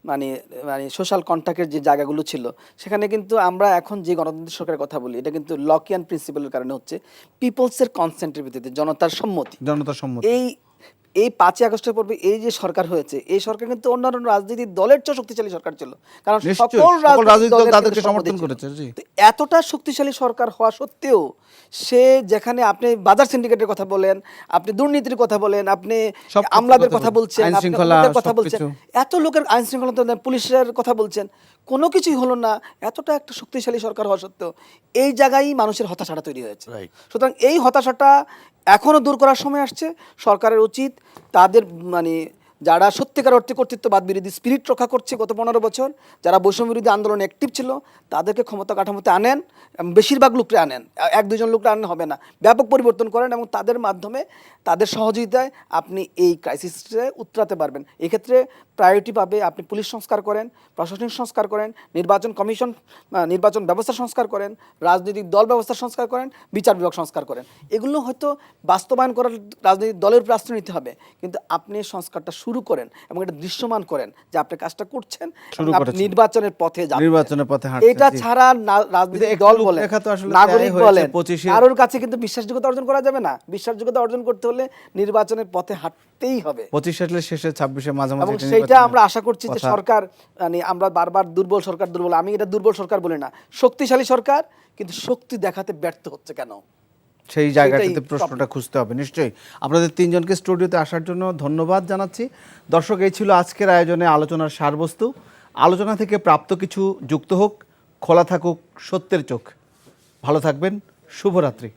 মানে মানে সোশ্যাল কন্ট্যাক্টের যে জায়গাগুলো ছিল, সেখানে কিন্তু আমরা এখন যে গণতান্ত্রিক সরকারের কথা বলি, এটা কিন্তু লকিয়ান প্রিন্সিপালের কারণে হচ্ছে, পিপলসের কনসেন্টের ভিত্তিতে, জনতার সম্মতি। জনতার সম্মতি। এই 5ই আগস্টের পূর্বে এই যে সরকার হয়েছে, এই সরকার কিন্তু অন্যান্য রাজনৈতিক দলের চেয়ে শক্তিশালী সরকার ছিল, কারণ নিশ্চয়ই, সকল সকল রাজনৈতিক দল দলের তাদেরকে কিন্তু সম্মতি সমর্থন ছিল। করেছে, জি। তো এতটা শক্তিশালী সরকার হওয়া সত্ত্বেও সে, যেখানে আপনি বাজার সিন্ডিকেটের কথা বলেন, আপনি দুর্নীতির কথা বলেন, আপনি সবকিছুর আমলাদের কথা কথা বলেন, বলছেন, আইন আপনি শৃঙ্খলা, অন্যদের কথা বলছেন, সবকিছু। এত লোকের আইন শৃঙ্খলা, পুলিশের কথা বলছেন, কোনো কিছুই হলো না। এতটা একটা শক্তিশালী সরকার হওয়া সত্ত্বেও এই জায়গায় মানুষের হতাশাটা তৈরি হয়েছে। Right. সুতরাং এই হতাশাটা এখনো দূর করার সময় আসছে। সরকারের উচিত তাদের মানে যারা সত্যিকার অর্থে কর্তৃত্ববাদ বিরোধী স্পিরিট রক্ষা করছে গত 15 বছর, যারা বৈষম্য বিরোধী আন্দোলনে অ্যাক্টিভ ছিল, তাদেরকে ক্ষমতা কাঠামোতে আনেন, বেশিরভাগ লোককে আনেন, 1-2 জন লোকটা আনেন হবে না, ব্যাপক পরিবর্তন করেন এবং তাদের মাধ্যমে, তাদের সহযোগিতায় আপনি এই ক্রাইসিসে উতরাতে পারবেন। এক্ষেত্রে প্রায়োরিটি পাবে আপনি পুলিশ সংস্কার করেন, প্রশাসনিক সংস্কার করেন, নির্বাচন কমিশন, নির্বাচন ব্যবস্থা সংস্কার করেন, রাজনৈতিক দল ব্যবস্থা সংস্কার করেন, বিচার বিভাগ সংস্কার করেন। এগুলো হয়তো বাস্তবায়ন করার রাজনৈতিক দলের উপর আস্থা নিতে হবে, কিন্তু আপনি সংস্কারটা শুরু করেন এবং এটা দৃশ্যমান করেন যে আপনি কাজটা করছেন, শুরু এবং আপনি করেছেন। নির্বাচনের পথে যাচ্ছেন। নির্বাচনের পথে হাঁটছেন, এটা জি। ছাড়া রাজনৈতিক একটু দল লোক বলেন, দেখা তো আসলে নাগরিক প্রায় হয়েছে বলেন, 25-এ। কারোর কাছে কিন্তু বিশ্বাসযোগ্যতা অর্জন করা যাবে না। বিশ্বাসযোগ্যতা অর্জন করতে হলে নির্বাচনের পথে হাঁটতেই হবে। 25 সালের শেষে 26-এ মাঝামাঝি এবং এটা সেইটা নির্বাচনের আমরা আশা করছি যে কথা। সরকার মানে আমরা বারবার দুর্বল সরকার, দুর্বল, আমি এটা দুর্বল সরকার বলি না, শক্তিশালী সরকার, কিন্তু শক্তি দেখাতে ব্যর্থ হচ্ছে কেন? সেই জায়গাটাতে সেটাই প্রশ্নটা খুঁজতে হবে নিশ্চয়ই। আপনাদের 3 জনকে স্টুডিওতে আসার জন্য ধন্যবাদ জানাচ্ছি। দর্শক, এই ছিল আজকের আয়োজনে আলোচনার সারবস্তু। আলোচনা থেকে প্রাপ্ত কিছু যুক্ত হোক, খোলা থাকুক সত্যের চোখ। ভালো থাকবেন, শুভরাত্রি।